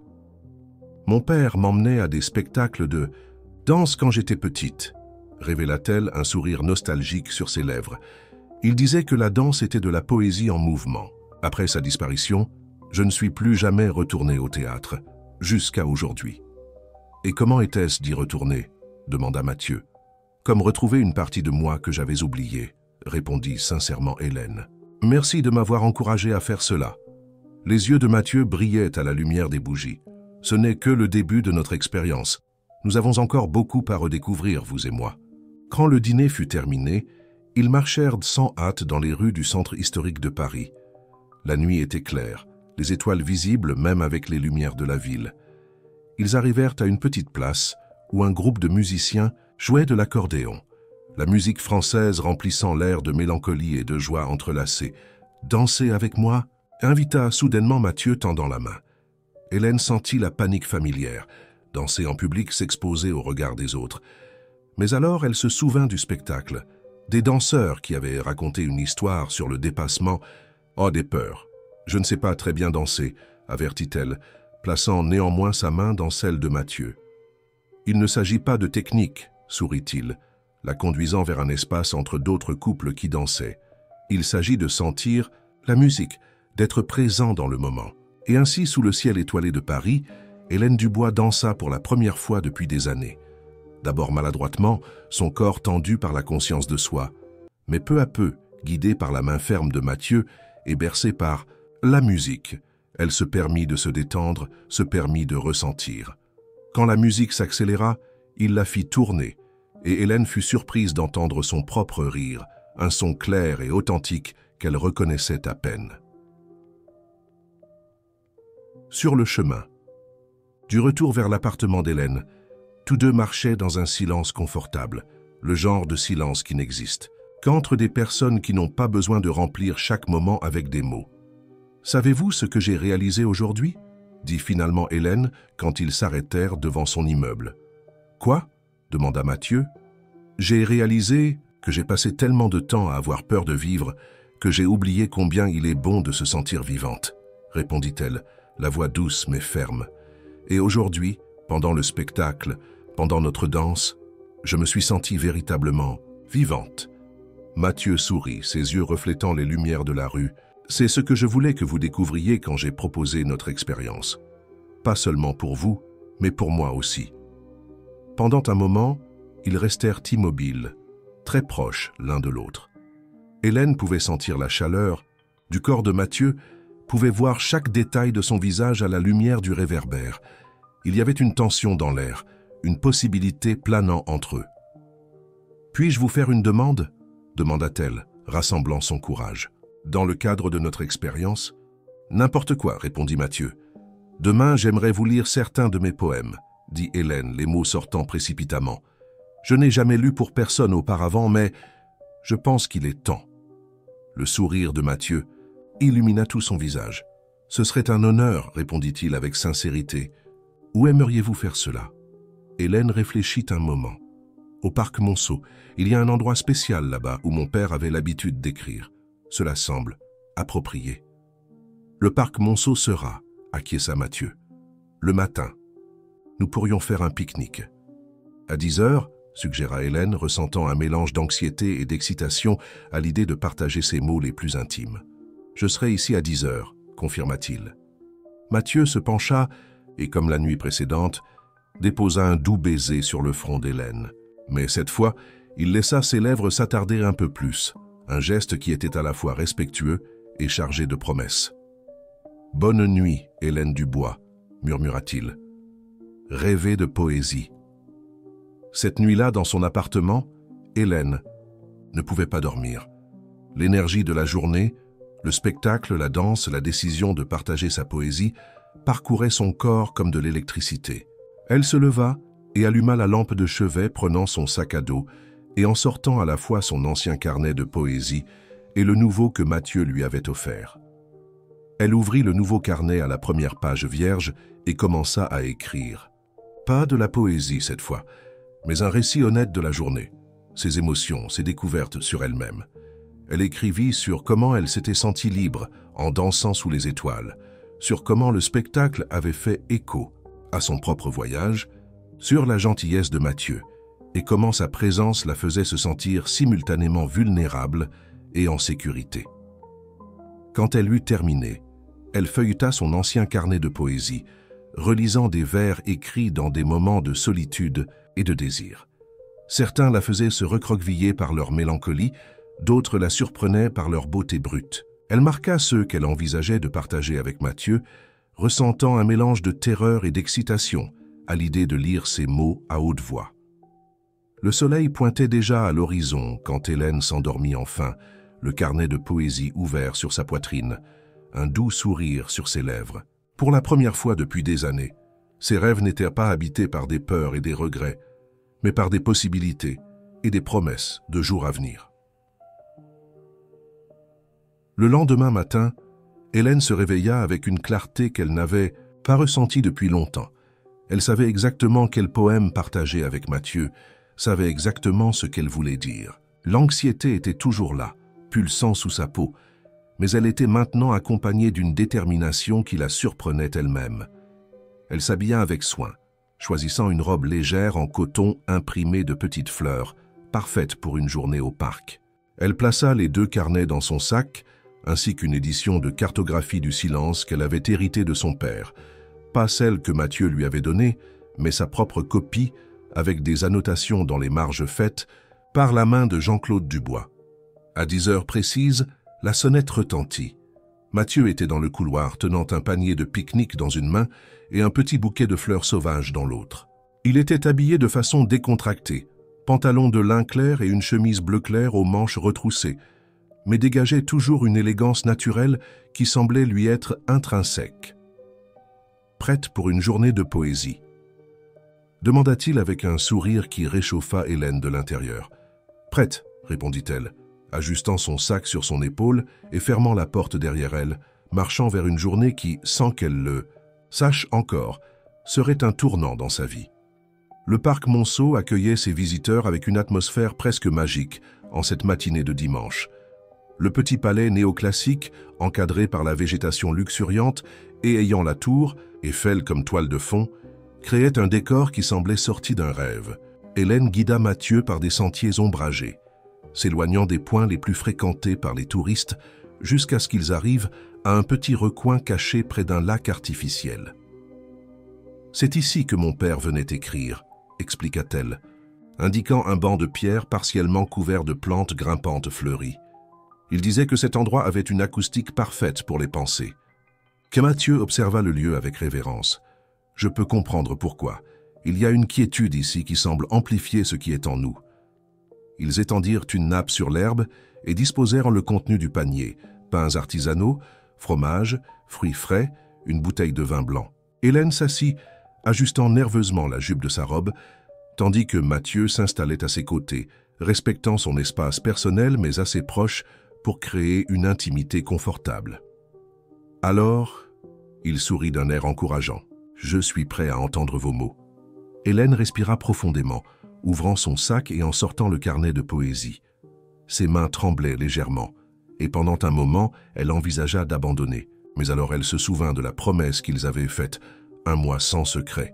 Mon père m'emmenait à des spectacles de « danse quand j'étais petite », révéla-t-elle, un sourire nostalgique sur ses lèvres. Il disait que la danse était de la poésie en mouvement. Après sa disparition, je ne suis plus jamais retourné au théâtre, jusqu'à aujourd'hui. « Et comment était-ce d'y retourner ?» demanda Mathieu. « Comme retrouver une partie de moi que j'avais oubliée, » répondit sincèrement Hélène. « Merci de m'avoir encouragé à faire cela. » Les yeux de Mathieu brillaient à la lumière des bougies. « Ce n'est que le début de notre expérience. Nous avons encore beaucoup à redécouvrir, vous et moi. » Quand le dîner fut terminé, ils marchèrent sans hâte dans les rues du centre historique de Paris. La nuit était claire, les étoiles visibles même avec les lumières de la ville. Ils arrivèrent à une petite place où un groupe de musiciens jouait de l'accordéon, la musique française remplissant l'air de mélancolie et de joie entrelacée. « Dansez avec moi » invita soudainement Mathieu tendant la main. Hélène sentit la panique familière. Danser en public, s'exposer au regard des autres. Mais alors elle se souvint du spectacle, des danseurs qui avaient raconté une histoire sur le dépassement. « Oh, des peurs. Je ne sais pas très bien danser, » avertit-elle, plaçant néanmoins sa main dans celle de Mathieu. « Il ne s'agit pas de technique, » sourit-il, la conduisant vers un espace entre d'autres couples qui dansaient. « Il s'agit de sentir la musique, d'être présent dans le moment. » Et ainsi, sous le ciel étoilé de Paris, Hélène Dubois dansa pour la première fois depuis des années. D'abord maladroitement, son corps tendu par la conscience de soi, mais peu à peu, guidée par la main ferme de Mathieu et bercée par la musique, elle se permit de se détendre, se permit de ressentir. Quand la musique s'accéléra, il la fit tourner, et Hélène fut surprise d'entendre son propre rire, un son clair et authentique qu'elle reconnaissait à peine. Sur le chemin, du retour vers l'appartement d'Hélène, tous deux marchaient dans un silence confortable, le genre de silence qui n'existe qu'entre des personnes qui n'ont pas besoin de remplir chaque moment avec des mots. « Savez-vous ce que j'ai réalisé aujourd'hui ?» dit finalement Hélène quand ils s'arrêtèrent devant son immeuble. « Quoi ?» demanda Mathieu. « J'ai réalisé que j'ai passé tellement de temps à avoir peur de vivre que j'ai oublié combien il est bon de se sentir vivante, » répondit-elle, la voix douce mais ferme. « Et aujourd'hui, pendant le spectacle, pendant notre danse, je me suis sentie véritablement vivante. » Mathieu sourit, ses yeux reflétant les lumières de la rue. « C'est ce que je voulais que vous découvriez quand j'ai proposé notre expérience. Pas seulement pour vous, mais pour moi aussi. » Pendant un moment, ils restèrent immobiles, très proches l'un de l'autre. Hélène pouvait sentir la chaleur du corps de Mathieu, pouvait voir chaque détail de son visage à la lumière du réverbère. Il y avait une tension dans l'air, une possibilité planant entre eux. « Puis-je vous faire une demande ?» demanda-t-elle, rassemblant son courage. « Dans le cadre de notre expérience ?»« N'importe quoi, » répondit Mathieu. « Demain, j'aimerais vous lire certains de mes poèmes, » dit Hélène, les mots sortant précipitamment. « Je n'ai jamais lu pour personne auparavant, mais je pense qu'il est temps. » Le sourire de Mathieu illumina tout son visage. « Ce serait un honneur, » répondit-il avec sincérité. « Où aimeriez-vous faire cela ?» Hélène réfléchit un moment. « Au parc Monceau, il y a un endroit spécial là-bas où mon père avait l'habitude d'écrire. Cela semble approprié. »« Le parc Monceau sera, » acquiesça Mathieu. « Le matin, nous pourrions faire un pique-nique. »« À 10 heures, » suggéra Hélène, ressentant un mélange d'anxiété et d'excitation à l'idée de partager ses mots les plus intimes. « Je serai ici à 10 heures, » confirma-t-il. Mathieu se pencha et, comme la nuit précédente, déposa un doux baiser sur le front d'Hélène. Mais cette fois, il laissa ses lèvres s'attarder un peu plus, un geste qui était à la fois respectueux et chargé de promesses. « Bonne nuit, Hélène Dubois, » murmura-t-il. « Rêvez de poésie. » Cette nuit-là, dans son appartement, Hélène ne pouvait pas dormir. L'énergie de la journée, le spectacle, la danse, la décision de partager sa poésie parcouraient son corps comme de l'électricité. Elle se leva et alluma la lampe de chevet, prenant son sac à dos et en sortant à la fois son ancien carnet de poésie et le nouveau que Mathieu lui avait offert. Elle ouvrit le nouveau carnet à la première page vierge et commença à écrire. Pas de la poésie cette fois, mais un récit honnête de la journée, ses émotions, ses découvertes sur elle-même. Elle écrivit sur comment elle s'était sentie libre en dansant sous les étoiles, sur comment le spectacle avait fait écho à son propre voyage, sur la gentillesse de Mathieu et comment sa présence la faisait se sentir simultanément vulnérable et en sécurité. Quand elle eut terminé, elle feuilleta son ancien carnet de poésie, relisant des vers écrits dans des moments de solitude et de désir. Certains la faisaient se recroqueviller par leur mélancolie, d'autres la surprenaient par leur beauté brute. Elle marqua ceux qu'elle envisageait de partager avec Mathieu, ressentant un mélange de terreur et d'excitation à l'idée de lire ces mots à haute voix. Le soleil pointait déjà à l'horizon quand Hélène s'endormit enfin, le carnet de poésie ouvert sur sa poitrine, un doux sourire sur ses lèvres. Pour la première fois depuis des années, ses rêves n'étaient pas habités par des peurs et des regrets, mais par des possibilités et des promesses de jours à venir. Le lendemain matin, Hélène se réveilla avec une clarté qu'elle n'avait pas ressentie depuis longtemps. Elle savait exactement quel poème partager avec Mathieu, savait exactement ce qu'elle voulait dire. L'anxiété était toujours là, pulsant sous sa peau, mais elle était maintenant accompagnée d'une détermination qui la surprenait elle-même. Elle s'habilla avec soin, choisissant une robe légère en coton imprimé de petites fleurs, parfaite pour une journée au parc. Elle plaça les 2 carnets dans son sac, ainsi qu'une édition de cartographie du silence qu'elle avait héritée de son père. Pas celle que Mathieu lui avait donnée, mais sa propre copie, avec des annotations dans les marges faites par la main de Jean-Claude Dubois. À 10 heures précises, la sonnette retentit. Mathieu était dans le couloir, tenant un panier de pique-nique dans une main et un petit bouquet de fleurs sauvages dans l'autre. Il était habillé de façon décontractée, pantalon de lin clair et une chemise bleu clair aux manches retroussées, mais dégageait toujours une élégance naturelle qui semblait lui être intrinsèque. prête pour une journée de poésie ?» demanda-t-il avec un sourire qui réchauffa Hélène de l'intérieur. « Prête », répondit-elle, ajustant son sac sur son épaule et fermant la porte derrière elle, marchant vers une journée qui, sans qu'elle le sache encore, serait un tournant dans sa vie. Le parc Monceau accueillait ses visiteurs avec une atmosphère presque magique en cette matinée de dimanche. Le petit palais néoclassique, encadré par la végétation luxuriante et ayant la tour, Eiffel comme toile de fond, créait un décor qui semblait sorti d'un rêve. Hélène guida Mathieu par des sentiers ombragés, s'éloignant des points les plus fréquentés par les touristes jusqu'à ce qu'ils arrivent à un petit recoin caché près d'un lac artificiel. « C'est ici que mon père venait écrire », expliqua-t-elle, indiquant un banc de pierre partiellement couvert de plantes grimpantes fleuries. Il disait que cet endroit avait une acoustique parfaite pour les pensées. Que Mathieu observa le lieu avec révérence. « Je peux comprendre pourquoi. Il y a une quiétude ici qui semble amplifier ce qui est en nous. » Ils étendirent une nappe sur l'herbe et disposèrent le contenu du panier, pains artisanaux, fromage, fruits frais, une bouteille de vin blanc. Hélène s'assit, ajustant nerveusement la jupe de sa robe, tandis que Mathieu s'installait à ses côtés, respectant son espace personnel mais assez proche pour créer une intimité confortable. Alors, il sourit d'un air encourageant. « Je suis prêt à entendre vos mots. » Hélène respira profondément, ouvrant son sac et en sortant le carnet de poésie. Ses mains tremblaient légèrement, et pendant un moment, elle envisagea d'abandonner. Mais alors elle se souvint de la promesse qu'ils avaient faite, un mois sans secret.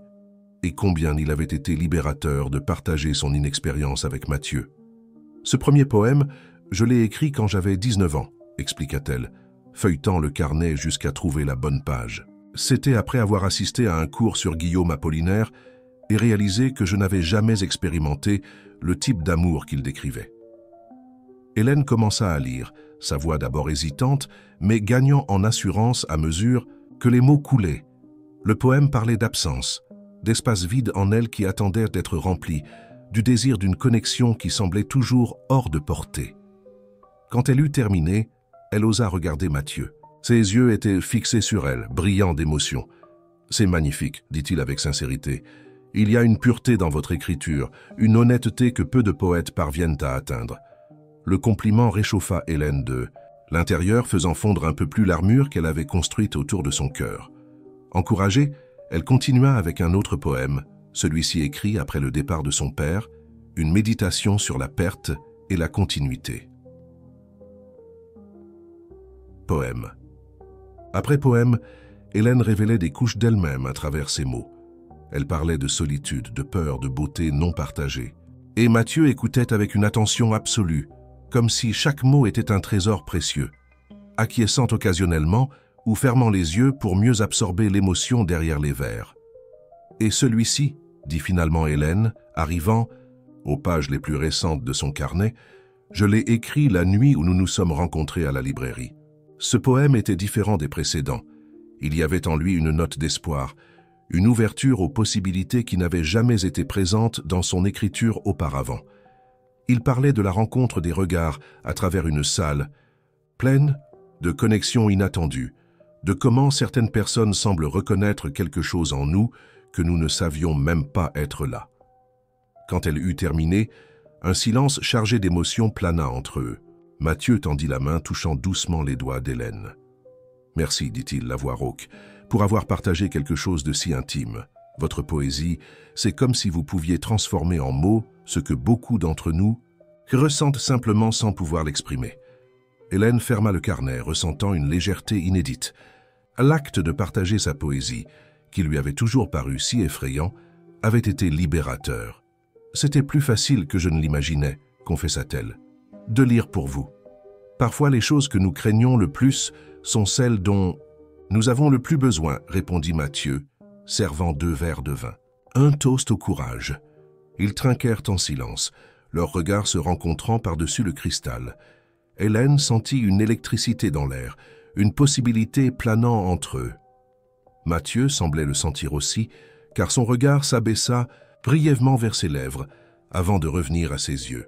Et combien il avait été libérateur de partager son inexpérience avec Mathieu. « Ce premier poème, je l'ai écrit quand j'avais 19 ans, expliqua-t-elle, feuilletant le carnet jusqu'à trouver la bonne page. C'était après avoir assisté à un cours sur Guillaume Apollinaire et réalisé que je n'avais jamais expérimenté le type d'amour qu'il décrivait. » Hélène commença à lire, sa voix d'abord hésitante, mais gagnant en assurance à mesure que les mots coulaient. Le poème parlait d'absence, d'espace vide en elle qui attendait d'être rempli, du désir d'une connexion qui semblait toujours hors de portée. Quand elle eut terminé, elle osa regarder Mathieu. Ses yeux étaient fixés sur elle, brillants d'émotion. « C'est magnifique, dit-il avec sincérité. Il y a une pureté dans votre écriture, une honnêteté que peu de poètes parviennent à atteindre. » Le compliment réchauffa Hélène de l'intérieur, faisant fondre un peu plus l'armure qu'elle avait construite autour de son cœur. Encouragée, elle continua avec un autre poème, celui-ci écrit après le départ de son père, une méditation sur la perte et la continuité. Poème. Après poème, Hélène révélait des couches d'elle-même à travers ses mots. Elle parlait de solitude, de peur, de beauté non partagée. Et Mathieu écoutait avec une attention absolue, comme si chaque mot était un trésor précieux, acquiesçant occasionnellement ou fermant les yeux pour mieux absorber l'émotion derrière les vers. « Et celui-ci, dit finalement Hélène, arrivant aux pages les plus récentes de son carnet, je l'ai écrit la nuit où nous nous sommes rencontrés à la librairie. Ce poème était différent des précédents. Il y avait en lui une note d'espoir, une ouverture aux possibilités qui n'avaient jamais été présentes dans son écriture auparavant. Il parlait de la rencontre des regards à travers une salle, pleine de connexions inattendues, de comment certaines personnes semblent reconnaître quelque chose en nous que nous ne savions même pas être là. Quand elle eut terminé, un silence chargé d'émotions plana entre eux. Mathieu tendit la main, touchant doucement les doigts d'Hélène. « Merci, dit-il, la voix rauque, pour avoir partagé quelque chose de si intime. Votre poésie, c'est comme si vous pouviez transformer en mots ce que beaucoup d'entre nous ressentent simplement sans pouvoir l'exprimer. » Hélène ferma le carnet, ressentant une légèreté inédite. L'acte de partager sa poésie, qui lui avait toujours paru si effrayant, avait été libérateur. « C'était plus facile que je ne l'imaginais, » confessa-t-elle, « de lire pour vous. Parfois, les choses que nous craignons le plus sont celles dont nous avons le plus besoin, » répondit Mathieu, servant 2 verres de vin. Un toast au courage. Ils trinquèrent en silence, leurs regards se rencontrant par-dessus le cristal. Hélène sentit une électricité dans l'air, une possibilité planant entre eux. Mathieu semblait le sentir aussi, car son regard s'abaissa brièvement vers ses lèvres, avant de revenir à ses yeux.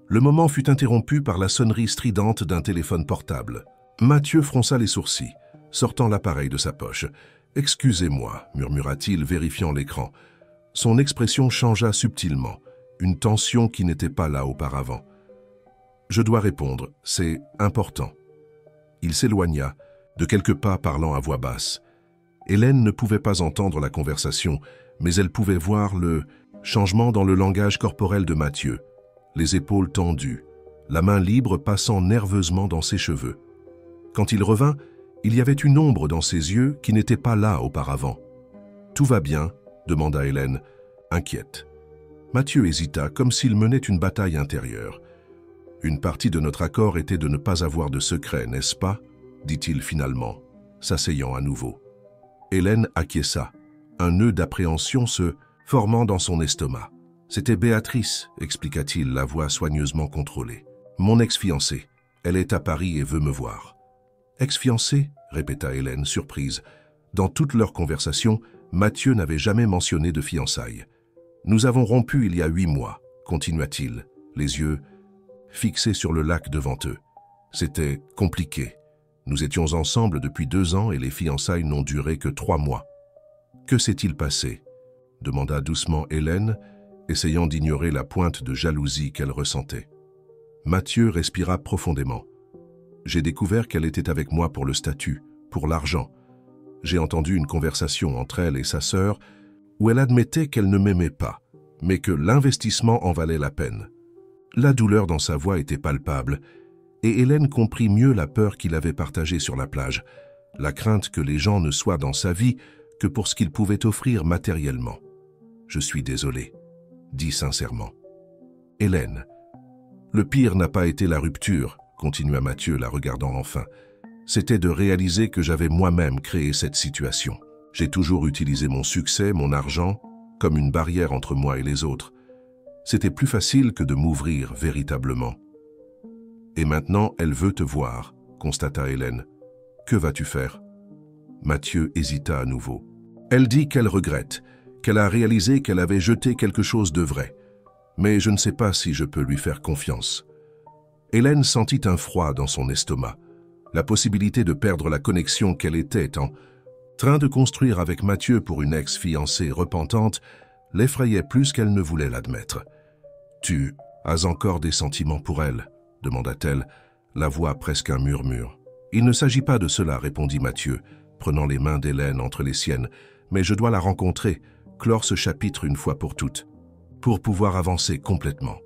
Le moment fut interrompu par la sonnerie stridente d'un téléphone portable. Mathieu fronça les sourcils, sortant l'appareil de sa poche. « Excusez-moi » murmura-t-il, vérifiant l'écran. Son expression changea subtilement, une tension qui n'était pas là auparavant. « Je dois répondre, c'est important. » Il s'éloigna, de quelques pas parlant à voix basse. Hélène ne pouvait pas entendre la conversation, mais elle pouvait voir le changement dans le langage corporel de Mathieu, les épaules tendues, la main libre passant nerveusement dans ses cheveux. Quand il revint, il y avait une ombre dans ses yeux qui n'était pas là auparavant. « Tout va bien ?» demanda Hélène, inquiète. Mathieu hésita, comme s'il menait une bataille intérieure. « Une partie de notre accord était de ne pas avoir de secret, n'est-ce pas ?» dit-il finalement, s'asseyant à nouveau. Hélène acquiesça, un nœud d'appréhension se formant dans son estomac. « C'était Béatrice » expliqua-t-il, la voix soigneusement contrôlée. « Mon ex-fiancée. Elle est à Paris et veut me voir. »« Ex-fiancée » répéta Hélène, surprise. Dans toute leur conversation, Mathieu n'avait jamais mentionné de fiançailles. « Nous avons rompu il y a 8 mois, continua-t-il, les yeux fixés sur le lac devant eux. C'était compliqué. Nous étions ensemble depuis 2 ans et les fiançailles n'ont duré que 3 mois. « Que s'est-il passé ?» demanda doucement Hélène, essayant d'ignorer la pointe de jalousie qu'elle ressentait. Mathieu respira profondément. « J'ai découvert qu'elle était avec moi pour le statut, pour l'argent. J'ai entendu une conversation entre elle et sa sœur où elle admettait qu'elle ne m'aimait pas, mais que l'investissement en valait la peine. La douleur dans sa voix était palpable, et Hélène comprit mieux la peur qu'il avait partagée sur la plage, la crainte que les gens ne soient dans sa vie que pour ce qu'ils pouvaient offrir matériellement. « Je suis désolé », dit sincèrement. « Hélène, le pire n'a pas été la rupture, » continua Mathieu, la regardant enfin. « C'était de réaliser que j'avais moi-même créé cette situation. J'ai toujours utilisé mon succès, mon argent, comme une barrière entre moi et les autres. C'était plus facile que de m'ouvrir véritablement. »« Et maintenant, elle veut te voir, » constata Hélène. « Que vas-tu faire ?» Mathieu hésita à nouveau. Elle dit qu'elle regrette, qu'elle a réalisé qu'elle avait jeté quelque chose de vrai. Mais je ne sais pas si je peux lui faire confiance. Hélène sentit un froid dans son estomac. La possibilité de perdre la connexion qu'elle était en train de construire avec Mathieu pour une ex-fiancée repentante l'effrayait plus qu'elle ne voulait l'admettre. « Tu as encore des sentiments pour elle ?» demanda-t-elle, la voix presque un murmure. « Il ne s'agit pas de cela » répondit Mathieu, prenant les mains d'Hélène entre les siennes. « Mais je dois la rencontrer, clore ce chapitre une fois pour toutes, pour pouvoir avancer complètement. »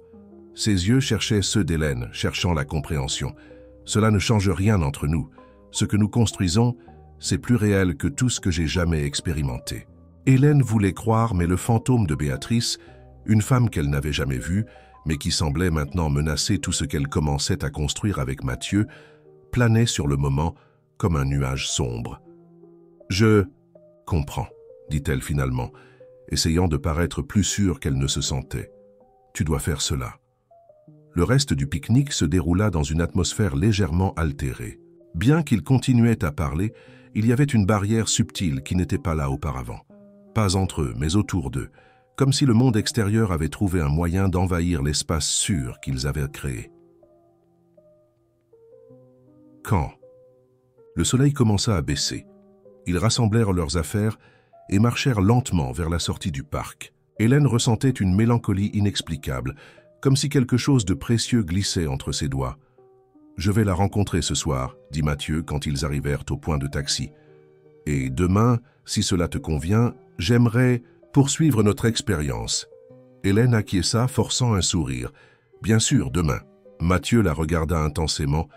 Ses yeux cherchaient ceux d'Hélène, cherchant la compréhension. « Cela ne change rien entre nous. Ce que nous construisons, c'est plus réel que tout ce que j'ai jamais expérimenté. » Hélène voulait croire, mais le fantôme de Béatrice, une femme qu'elle n'avait jamais vue, mais qui semblait maintenant menacer tout ce qu'elle commençait à construire avec Mathieu, planait sur le moment comme un nuage sombre. « Je comprends », dit-elle finalement, essayant de paraître plus sûre qu'elle ne se sentait. « Tu dois faire cela. » Le reste du pique-nique se déroula dans une atmosphère légèrement altérée. Bien qu'ils continuaient à parler, il y avait une barrière subtile qui n'était pas là auparavant. Pas entre eux, mais autour d'eux, comme si le monde extérieur avait trouvé un moyen d'envahir l'espace sûr qu'ils avaient créé. Quand le soleil commença à baisser, ils rassemblèrent leurs affaires et marchèrent lentement vers la sortie du parc. Hélène ressentait une mélancolie inexplicable, comme si quelque chose de précieux glissait entre ses doigts. « Je vais la rencontrer ce soir », dit Mathieu quand ils arrivèrent au point de taxi. « Et demain, si cela te convient, j'aimerais poursuivre notre expérience. » Hélène acquiesça, forçant un sourire. « Bien sûr, demain. » Mathieu la regarda intensément,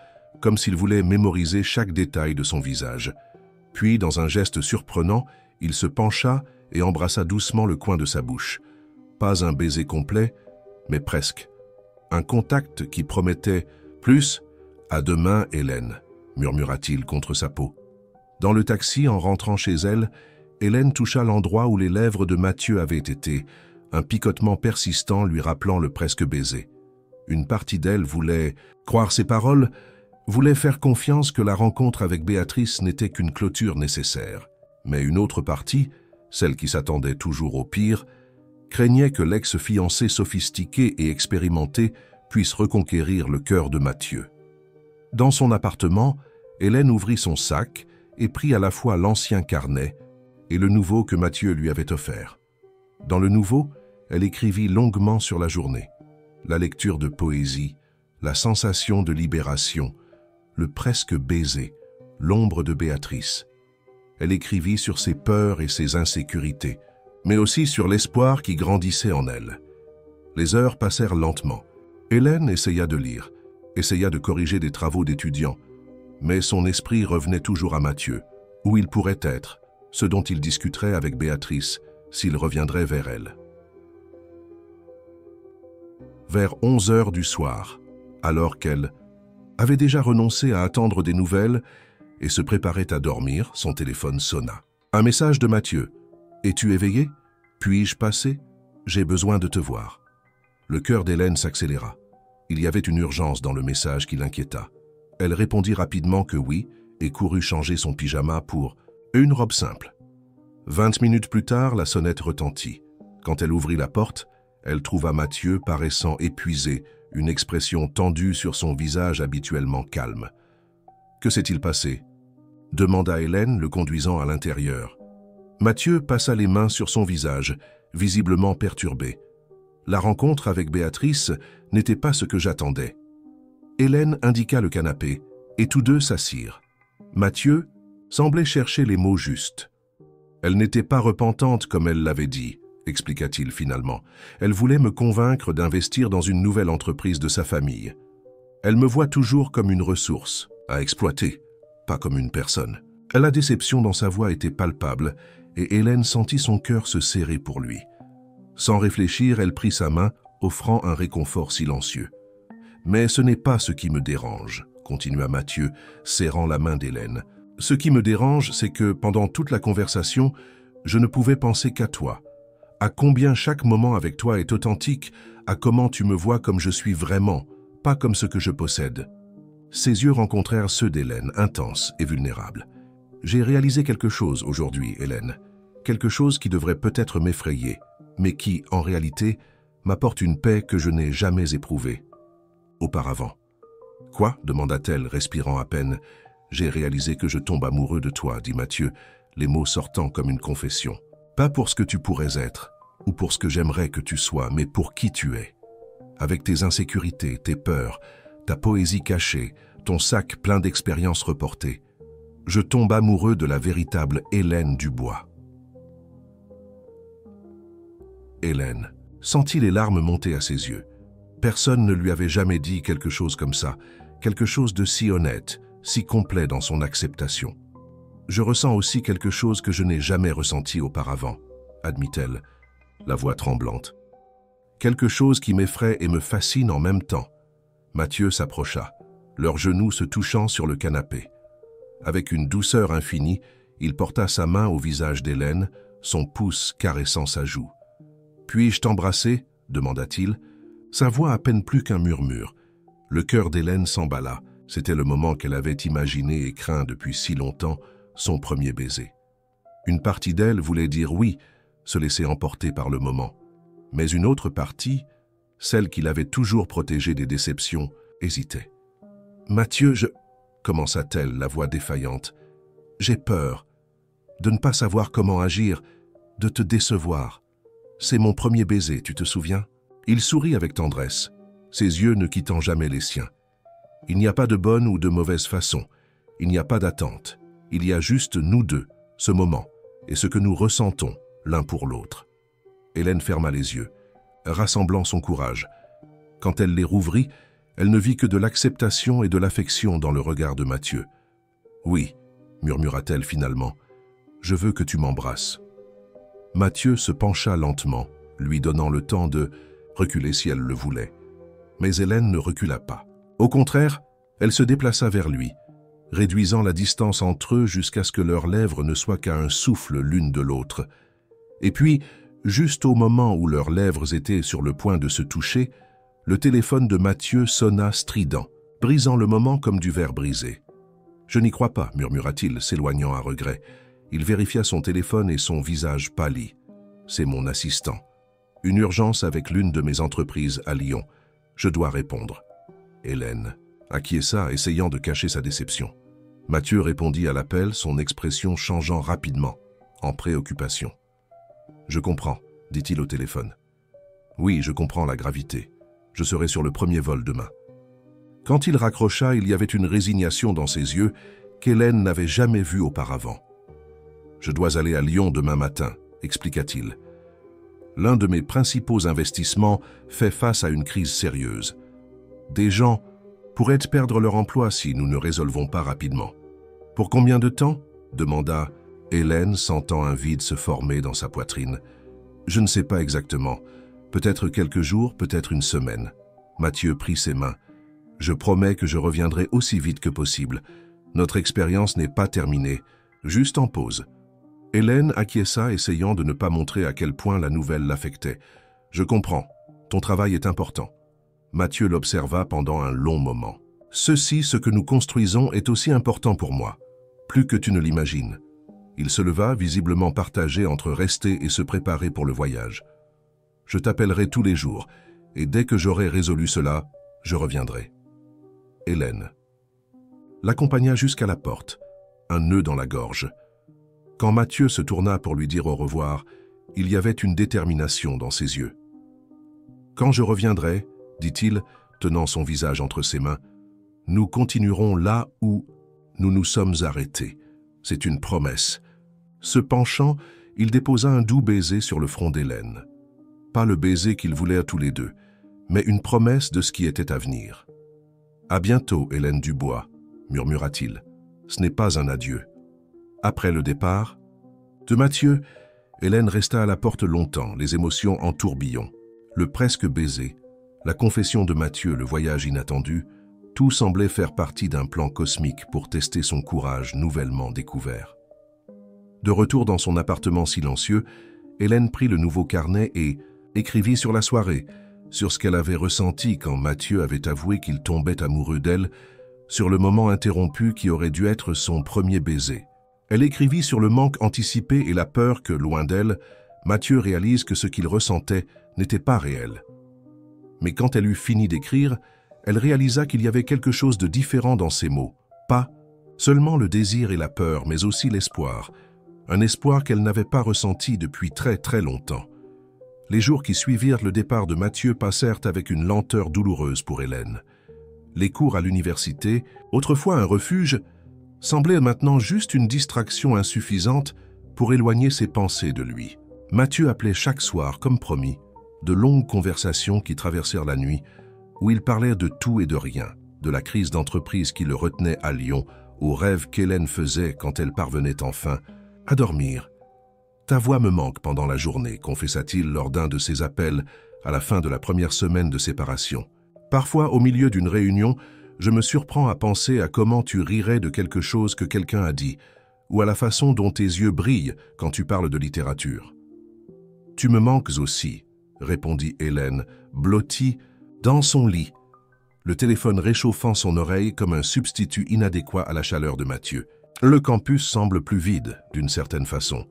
comme s'il voulait mémoriser chaque détail de son visage. Puis, dans un geste surprenant, il se pencha et embrassa doucement le coin de sa bouche. Pas un baiser complet, mais presque. Un contact qui promettait plus. « À demain, Hélène », murmura-t-il contre sa peau. Dans le taxi, en rentrant chez elle, Hélène toucha l'endroit où les lèvres de Mathieu avaient été, un picotement persistant lui rappelant le presque baiser. Une partie d'elle voulait croire ses paroles, voulait faire confiance que la rencontre avec Béatrice n'était qu'une clôture nécessaire. Mais une autre partie, celle qui s'attendait toujours au pire, craignait que l'ex-fiancé sophistiqué et expérimenté puisse reconquérir le cœur de Mathieu. Dans son appartement, Hélène ouvrit son sac et prit à la fois l'ancien carnet et le nouveau que Mathieu lui avait offert. Dans le nouveau, elle écrivit longuement sur la journée. La lecture de poésie, la sensation de libération, le presque baiser, l'ombre de Béatrice. Elle écrivit sur ses peurs et ses insécurités, mais aussi sur l'espoir qui grandissait en elle. Les heures passèrent lentement. Hélène essaya de lire, essaya de corriger des travaux d'étudiants, mais son esprit revenait toujours à Mathieu, où il pourrait être, ce dont il discuterait avec Béatrice s'il reviendrait vers elle. Vers 11 heures du soir, alors qu'elle avait déjà renoncé à attendre des nouvelles et se préparait à dormir, son téléphone sonna. Un message de Mathieu. « Es-tu éveillé? Puis-je passer? J'ai besoin de te voir. » Le cœur d'Hélène s'accéléra. Il y avait une urgence dans le message qui l'inquiéta. Elle répondit rapidement que oui et courut changer son pyjama pour une robe simple. 20 minutes plus tard, la sonnette retentit. Quand elle ouvrit la porte, elle trouva Mathieu paraissant épuisé, une expression tendue sur son visage habituellement calme. « Que s'est-il passé ?» demanda Hélène, le conduisant à l'intérieur. Mathieu passa les mains sur son visage, visiblement perturbé. La rencontre avec Béatrice n'était pas ce que j'attendais. Hélène indiqua le canapé, et tous deux s'assirent. Mathieu semblait chercher les mots justes. « Elle n'était pas repentante comme elle l'avait dit, » expliqua-t-il finalement. « Elle voulait me convaincre d'investir dans une nouvelle entreprise de sa famille. Elle me voit toujours comme une ressource, à exploiter, pas comme une personne. » La déception dans sa voix était palpable, et Hélène sentit son cœur se serrer pour lui. Sans réfléchir, elle prit sa main, offrant un réconfort silencieux. « Mais ce n'est pas ce qui me dérange, » continua Mathieu, serrant la main d'Hélène. « Ce qui me dérange, c'est que, pendant toute la conversation, je ne pouvais penser qu'à toi. À combien chaque moment avec toi est authentique, à comment tu me vois comme je suis vraiment, pas comme ce que je possède. » Ses yeux rencontrèrent ceux d'Hélène, intenses et vulnérables. « J'ai réalisé quelque chose aujourd'hui, Hélène. Quelque chose qui devrait peut-être m'effrayer, mais qui, en réalité, m'apporte une paix que je n'ai jamais éprouvée auparavant. »« Quoi ?» demanda-t-elle, respirant à peine. « J'ai réalisé que je tombe amoureux de toi, » dit Mathieu, les mots sortant comme une confession. « Pas pour ce que tu pourrais être, ou pour ce que j'aimerais que tu sois, mais pour qui tu es. Avec tes insécurités, tes peurs, ta poésie cachée, ton sac plein d'expériences reportées. Je tombe amoureux de la véritable Hélène Dubois. » Hélène sentit les larmes monter à ses yeux. Personne ne lui avait jamais dit quelque chose comme ça, quelque chose de si honnête, si complet dans son acceptation. « Je ressens aussi quelque chose que je n'ai jamais ressenti auparavant, » admit-elle, la voix tremblante. « Quelque chose qui m'effraie et me fascine en même temps. » Mathieu s'approcha, leurs genoux se touchant sur le canapé. Avec une douceur infinie, il porta sa main au visage d'Hélène, son pouce caressant sa joue. « Puis-je t'embrasser ?» demanda-t-il. Sa voix à peine plus qu'un murmure. Le cœur d'Hélène s'emballa. C'était le moment qu'elle avait imaginé et craint depuis si longtemps, son premier baiser. Une partie d'elle voulait dire oui, se laisser emporter par le moment. Mais une autre partie, celle qui l'avait toujours protégée des déceptions, hésitait. « Mathieu, commença-t-elle, la voix défaillante. « J'ai peur de ne pas savoir comment agir, de te décevoir. C'est mon premier baiser, tu te souviens ?» Il sourit avec tendresse, ses yeux ne quittant jamais les siens. « Il n'y a pas de bonne ou de mauvaise façon, il n'y a pas d'attente. Il y a juste nous deux, ce moment, et ce que nous ressentons l'un pour l'autre. » Hélène ferma les yeux, rassemblant son courage. Quand elle les rouvrit, elle ne vit que de l'acceptation et de l'affection dans le regard de Mathieu. « Oui, » murmura-t-elle finalement, « je veux que tu m'embrasses. » Mathieu se pencha lentement, lui donnant le temps de reculer si elle le voulait. Mais Hélène ne recula pas. Au contraire, elle se déplaça vers lui, réduisant la distance entre eux jusqu'à ce que leurs lèvres ne soient qu'à un souffle l'une de l'autre. Et puis, juste au moment où leurs lèvres étaient sur le point de se toucher, le téléphone de Mathieu sonna strident, brisant le moment comme du verre brisé. « Je n'y crois pas » murmura-t-il, s'éloignant à regret. Il vérifia son téléphone et son visage pâlit. « C'est mon assistant. Une urgence avec l'une de mes entreprises à Lyon. Je dois répondre. » Hélène acquiesça, essayant de cacher sa déception. Mathieu répondit à l'appel, son expression changeant rapidement. « en préoccupation. « Je comprends, dit-il au téléphone. « Oui, je comprends la gravité. Je serai sur le premier vol demain. » Quand il raccrocha, il y avait une résignation dans ses yeux qu'Hélène n'avait jamais vue auparavant. « Je dois aller à Lyon demain matin, » expliqua-t-il. « L'un de mes principaux investissements fait face à une crise sérieuse. Des gens pourraient perdre leur emploi si nous ne résolvons pas rapidement. »« Pour combien de temps ?» demanda Hélène, sentant un vide se former dans sa poitrine. « Je ne sais pas exactement. Peut-être quelques jours, peut-être une semaine. » Mathieu prit ses mains. « Je promets que je reviendrai aussi vite que possible. Notre expérience n'est pas terminée, juste en pause. » Hélène acquiesça, essayant de ne pas montrer à quel point la nouvelle l'affectait. « Je comprends. Ton travail est important. » Mathieu l'observa pendant un long moment. « Ce que nous construisons, est aussi important pour moi. Plus que tu ne l'imagines. » Il se leva, visiblement partagé entre rester et se préparer pour le voyage. « Je t'appellerai tous les jours, et dès que j'aurai résolu cela, je reviendrai. » Hélène l'accompagna jusqu'à la porte, un nœud dans la gorge. Quand Mathieu se tourna pour lui dire au revoir, il y avait une détermination dans ses yeux. « Quand je reviendrai, dit-il, tenant son visage entre ses mains, nous continuerons là où nous nous sommes arrêtés. C'est une promesse. » Se penchant, il déposa un doux baiser sur le front d'Hélène. Pas le baiser qu'ils voulaient à tous les deux, mais une promesse de ce qui était à venir. « À bientôt, Hélène Dubois, » murmura-t-il. Ce n'est pas un adieu. Après le départ de Mathieu, Hélène resta à la porte longtemps, les émotions en tourbillon. Le presque baiser, la confession de Mathieu, le voyage inattendu, tout semblait faire partie d'un plan cosmique pour tester son courage nouvellement découvert. De retour dans son appartement silencieux, Hélène prit le nouveau carnet et écrivit sur la soirée, sur ce qu'elle avait ressenti quand Mathieu avait avoué qu'il tombait amoureux d'elle, sur le moment interrompu qui aurait dû être son premier baiser. Elle écrivit sur le manque anticipé et la peur que, loin d'elle, Mathieu réalise que ce qu'il ressentait n'était pas réel. Mais quand elle eut fini d'écrire, elle réalisa qu'il y avait quelque chose de différent dans ces mots. Pas seulement le désir et la peur, mais aussi l'espoir. Un espoir qu'elle n'avait pas ressenti depuis très très longtemps. Les jours qui suivirent le départ de Mathieu passèrent avec une lenteur douloureuse pour Hélène. Les cours à l'université, autrefois un refuge, semblaient maintenant juste une distraction insuffisante pour éloigner ses pensées de lui. Mathieu appelait chaque soir, comme promis, de longues conversations qui traversèrent la nuit, où il parlait de tout et de rien, de la crise d'entreprise qui le retenait à Lyon, aux rêves qu'Hélène faisait quand elle parvenait enfin à dormir. « Ta voix me manque pendant la journée », confessa-t-il lors d'un de ses appels à la fin de la première semaine de séparation. « Parfois, au milieu d'une réunion, je me surprends à penser à comment tu rirais de quelque chose que quelqu'un a dit, ou à la façon dont tes yeux brillent quand tu parles de littérature. »« Tu me manques aussi », répondit Hélène, blottie dans son lit, le téléphone réchauffant son oreille comme un substitut inadéquat à la chaleur de Mathieu. « Le campus semble plus vide, d'une certaine façon.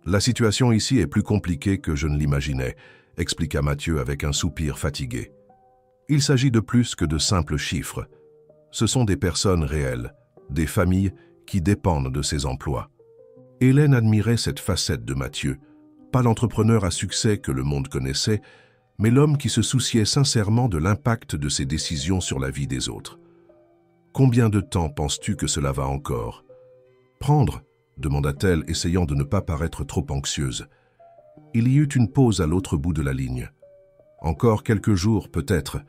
La situation ici est plus compliquée que je ne l'imaginais, » expliqua Mathieu avec un soupir fatigué. « Il s'agit de plus que de simples chiffres. Ce sont des personnes réelles, des familles qui dépendent de ces emplois. » Hélène admirait cette facette de Mathieu, pas l'entrepreneur à succès que le monde connaissait, mais l'homme qui se souciait sincèrement de l'impact de ses décisions sur la vie des autres. « Combien de temps penses-tu que cela va encore ?»« Prendre ?» demanda-t-elle, essayant de ne pas paraître trop anxieuse. Il y eut une pause à l'autre bout de la ligne. « Encore quelques jours, peut-être.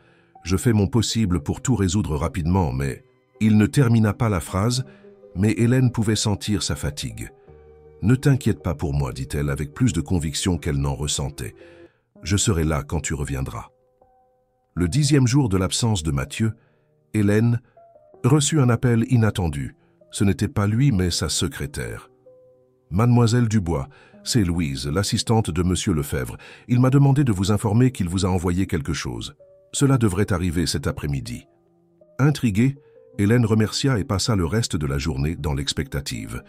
Je fais mon possible pour tout résoudre rapidement, mais... » Il ne termina pas la phrase, mais Hélène pouvait sentir sa fatigue. « Ne t'inquiète pas pour moi, dit-elle avec plus de conviction qu'elle n'en ressentait. Je serai là quand tu reviendras. » Le 10e jour de l'absence de Mathieu, Hélène reçut un appel inattendu. Ce n'était pas lui, mais sa secrétaire. « Mademoiselle Dubois, c'est Louise, l'assistante de Monsieur Lefebvre. Il m'a demandé de vous informer qu'il vous a envoyé quelque chose. Cela devrait arriver cet après-midi. » Intriguée, Hélène remercia et passa le reste de la journée dans l'expectative.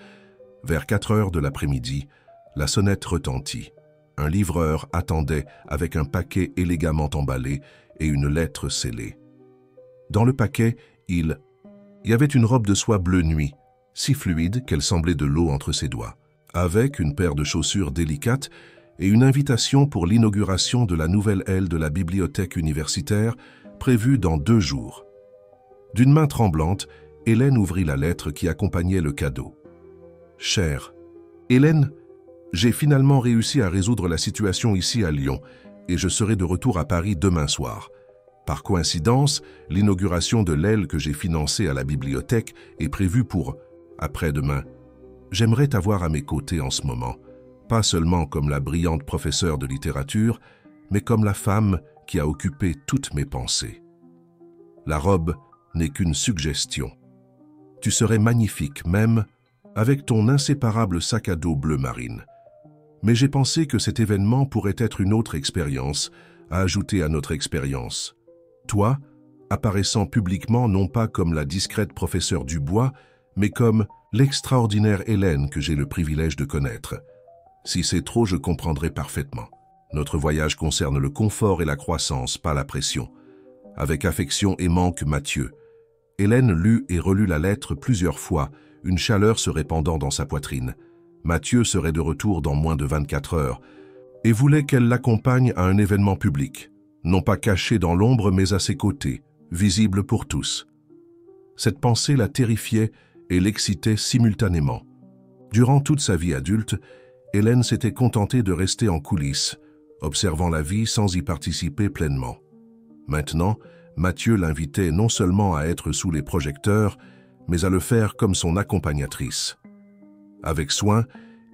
Vers 4 heures de l'après-midi, la sonnette retentit. Un livreur attendait avec un paquet élégamment emballé et une lettre scellée. Dans le paquet, il y avait une robe de soie bleu nuit, si fluide qu'elle semblait de l'eau entre ses doigts. avec une paire de chaussures délicates et une invitation pour l'inauguration de la nouvelle aile de la bibliothèque universitaire prévue dans 2 jours. D'une main tremblante, Hélène ouvrit la lettre qui accompagnait le cadeau. « Chère Hélène, j'ai finalement réussi à résoudre la situation ici à Lyon et je serai de retour à Paris demain soir. Par coïncidence, l'inauguration de l'aile que j'ai financée à la bibliothèque est prévue pour après-demain. J'aimerais t'avoir à mes côtés en ce moment, pas seulement comme la brillante professeure de littérature, mais comme la femme qui a occupé toutes mes pensées. La robe n'est qu'une suggestion. Tu serais magnifique, même avec ton inséparable sac à dos bleu marine. Mais j'ai pensé que cet événement pourrait être une autre expérience à ajouter à notre expérience. Toi, apparaissant publiquement non pas comme la discrète professeure Dubois, mais comme l'extraordinaire Hélène que j'ai le privilège de connaître. Si c'est trop, je comprendrai parfaitement. Notre voyage concerne le confort et la croissance, pas la pression. Avec affection et manque, Mathieu. Hélène lut et relut la lettre plusieurs fois, une chaleur se répandant dans sa poitrine. Mathieu serait de retour dans moins de 24 heures et voulait qu'elle l'accompagne à un événement public, non pas caché dans l'ombre mais à ses côtés, visible pour tous. Cette pensée la terrifiait et l'excitait simultanément. Durant toute sa vie adulte, Hélène s'était contentée de rester en coulisses, observant la vie sans y participer pleinement. Maintenant, Mathieu l'invitait non seulement à être sous les projecteurs, mais à le faire comme son accompagnatrice. Avec soin,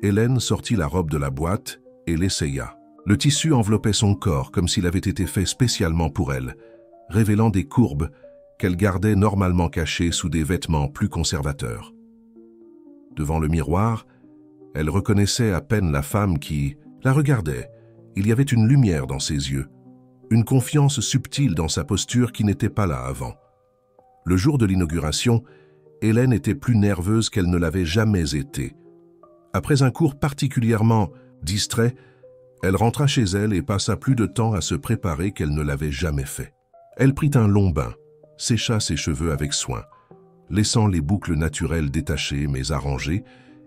Hélène sortit la robe de la boîte et l'essaya. Le tissu enveloppait son corps comme s'il avait été fait spécialement pour elle, révélant des courbes qu'elle gardait normalement cachées sous des vêtements plus conservateurs. Devant le miroir, elle reconnaissait à peine la femme qui la regardait. Il y avait une lumière dans ses yeux, une confiance subtile dans sa posture qui n'était pas là avant. Le jour de l'inauguration, Hélène était plus nerveuse qu'elle ne l'avait jamais été. Après un cours particulièrement distrait, elle rentra chez elle et passa plus de temps à se préparer qu'elle ne l'avait jamais fait. Elle prit un long bain, sécha ses cheveux avec soin, laissant les boucles naturelles détachées mais arrangées,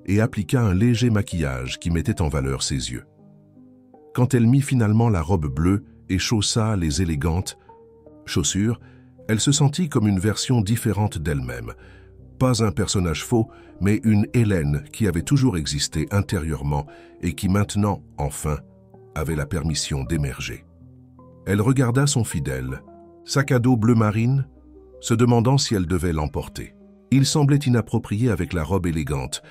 et appliqua un léger maquillage qui mettait en valeur ses yeux. Quand elle mit finalement la robe bleue et chaussa les élégantes chaussures, elle se sentit comme une version différente d'elle-même. Pas un personnage faux, mais une Hélène qui avait toujours existé intérieurement et qui maintenant, enfin, avait la permission d'émerger. Elle regarda son fidèle, sac à dos bleu marine, se demandant si elle devait l'emporter. Il semblait inapproprié avec la robe élégante,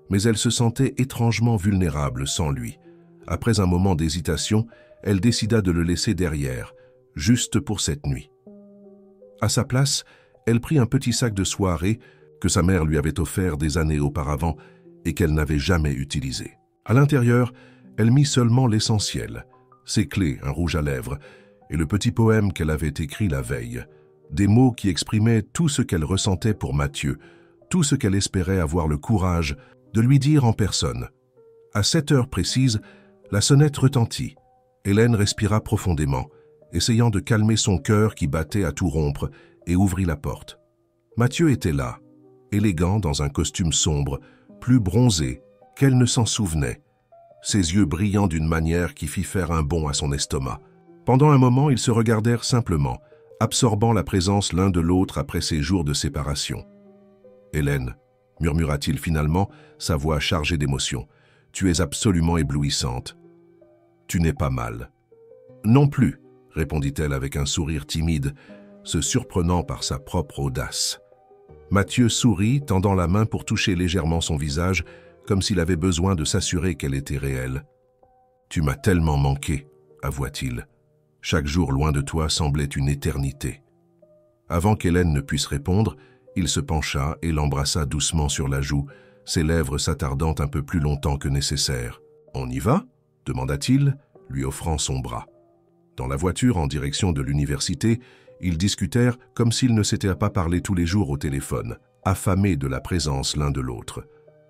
mais elle se sentait étrangement vulnérable sans lui. Après un moment d'hésitation, elle décida de le laisser derrière, juste pour cette nuit. À sa place, elle prit un petit sac de soirée que sa mère lui avait offert des années auparavant et qu'elle n'avait jamais utilisé. À l'intérieur, elle mit seulement l'essentiel, ses clés, un rouge à lèvres et le petit poème qu'elle avait écrit la veille. Des mots qui exprimaient tout ce qu'elle ressentait pour Mathieu, tout ce qu'elle espérait avoir le courage de lui dire en personne. À 7 heures précises, la sonnette retentit. Hélène respira profondément, essayant de calmer son cœur qui battait à tout rompre, et ouvrit la porte. Mathieu était là, élégant dans un costume sombre, plus bronzé qu'elle ne s'en souvenait, ses yeux brillant d'une manière qui fit faire un bond à son estomac. Pendant un moment, ils se regardèrent simplement, absorbant la présence l'un de l'autre après ces jours de séparation. « Hélène, » murmura-t-il finalement, sa voix chargée d'émotion, « tu es absolument éblouissante. Tu n'es pas mal. »« Non plus, » répondit-elle avec un sourire timide, se surprenant par sa propre audace. Mathieu sourit, tendant la main pour toucher légèrement son visage, comme s'il avait besoin de s'assurer qu'elle était réelle. « Tu m'as tellement manqué, » avoua-t-il. Chaque jour loin de toi semblait une éternité. Avant qu'Hélène ne puisse répondre, il se pencha et l'embrassa doucement sur la joue, ses lèvres s'attardant un peu plus longtemps que nécessaire. « On y va ?» demanda-t-il, lui offrant son bras. Dans la voiture en direction de l'université, ils discutèrent comme s'ils ne s'étaient pas parlé tous les jours au téléphone, affamés de la présence l'un de l'autre.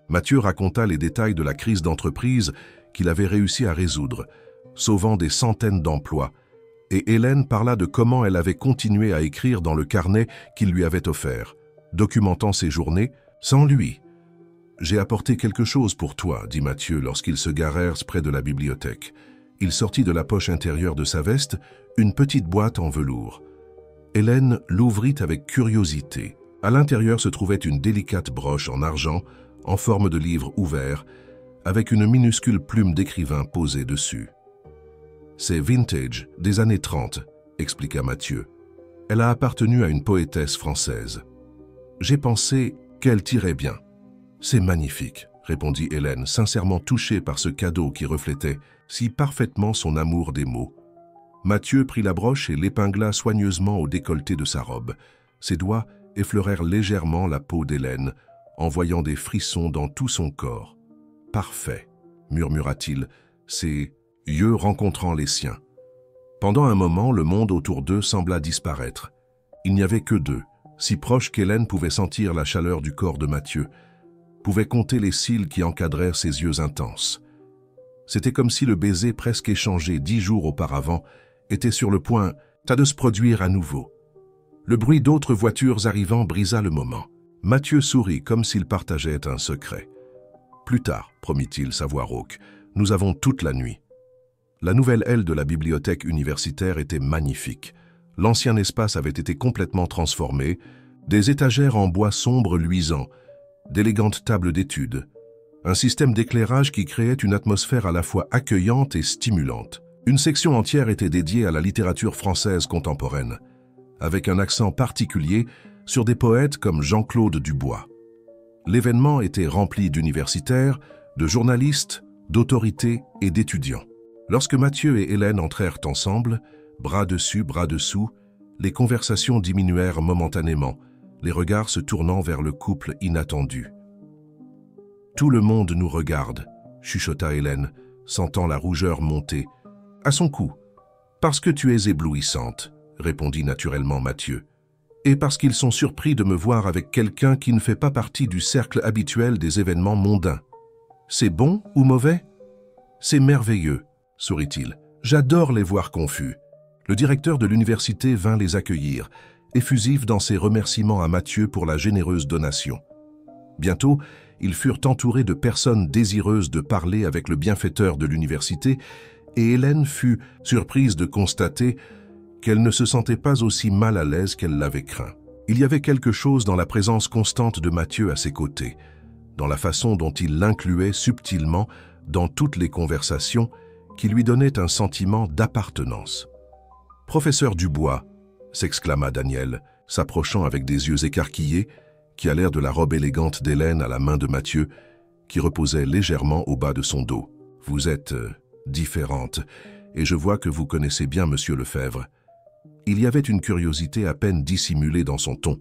Mathieu raconta les détails de la crise d'entreprise qu'il avait réussi à résoudre, sauvant des centaines d'emplois, et Hélène parla de comment elle avait continué à écrire dans le carnet qu'il lui avait offert, documentant ses journées sans lui. « J'ai apporté quelque chose pour toi, dit Mathieu lorsqu'ils se garèrent près de la bibliothèque. Il sortit de la poche intérieure de sa veste une petite boîte en velours. Hélène l'ouvrit avec curiosité. À l'intérieur se trouvait une délicate broche en argent, en forme de livre ouvert, avec une minuscule plume d'écrivain posée dessus. « C'est vintage, des années 30, expliqua Mathieu. Elle a appartenu à une poétesse française. J'ai pensé qu'elle tirait bien. C'est magnifique, répondit Hélène, sincèrement touchée par ce cadeau qui reflétait si parfaitement son amour des mots. Mathieu prit la broche et l'épingla soigneusement au décolleté de sa robe. Ses doigts effleurèrent légèrement la peau d'Hélène, envoyant des frissons dans tout son corps. « Parfait, murmura-t-il, ses yeux rencontrant les siens. Pendant un moment, le monde autour d'eux sembla disparaître. Il n'y avait que deux, si proches qu'Hélène pouvait sentir la chaleur du corps de Mathieu, pouvait compter les cils qui encadrèrent ses yeux intenses. C'était comme si le baiser presque échangé 10 jours auparavant était sur le point de se produire à nouveau. Le bruit d'autres voitures arrivant brisa le moment. Mathieu sourit comme s'il partageait un secret. « Plus tard, promit-il sa voix rauque, nous avons toute la nuit. » La nouvelle aile de la bibliothèque universitaire était magnifique. L'ancien espace avait été complètement transformé, des étagères en bois sombre luisant, d'élégantes tables d'études, un système d'éclairage qui créait une atmosphère à la fois accueillante et stimulante. Une section entière était dédiée à la littérature française contemporaine, avec un accent particulier sur des poètes comme Jean-Claude Dubois. L'événement était rempli d'universitaires, de journalistes, d'autorités et d'étudiants. Lorsque Mathieu et Hélène entrèrent ensemble, bras dessus, bras dessous, les conversations diminuèrent momentanément, les regards se tournant vers le couple inattendu. « Tout le monde nous regarde », chuchota Hélène, sentant la rougeur monter. « À son cou. Parce que tu es éblouissante », répondit naturellement Mathieu. « Et parce qu'ils sont surpris de me voir avec quelqu'un qui ne fait pas partie du cercle habituel des événements mondains. C'est bon ou mauvais ? C'est merveilleux, sourit-il. J'adore les voir confus. » Le directeur de l'université vint les accueillir, effusif dans ses remerciements à Mathieu pour la généreuse donation. Bientôt, ils furent entourés de personnes désireuses de parler avec le bienfaiteur de l'université et Hélène fut surprise de constater qu'elle ne se sentait pas aussi mal à l'aise qu'elle l'avait craint. Il y avait quelque chose dans la présence constante de Mathieu à ses côtés, dans la façon dont il l'incluait subtilement dans toutes les conversations qui lui donnait un sentiment d'appartenance. « Professeur Dubois !» s'exclama Daniel, s'approchant avec des yeux écarquillés, qui allèrent de la robe élégante d'Hélène à la main de Mathieu, qui reposait légèrement au bas de son dos. « Vous êtes différente, et je vois que vous connaissez bien Monsieur Lefebvre. » Il y avait une curiosité à peine dissimulée dans son ton,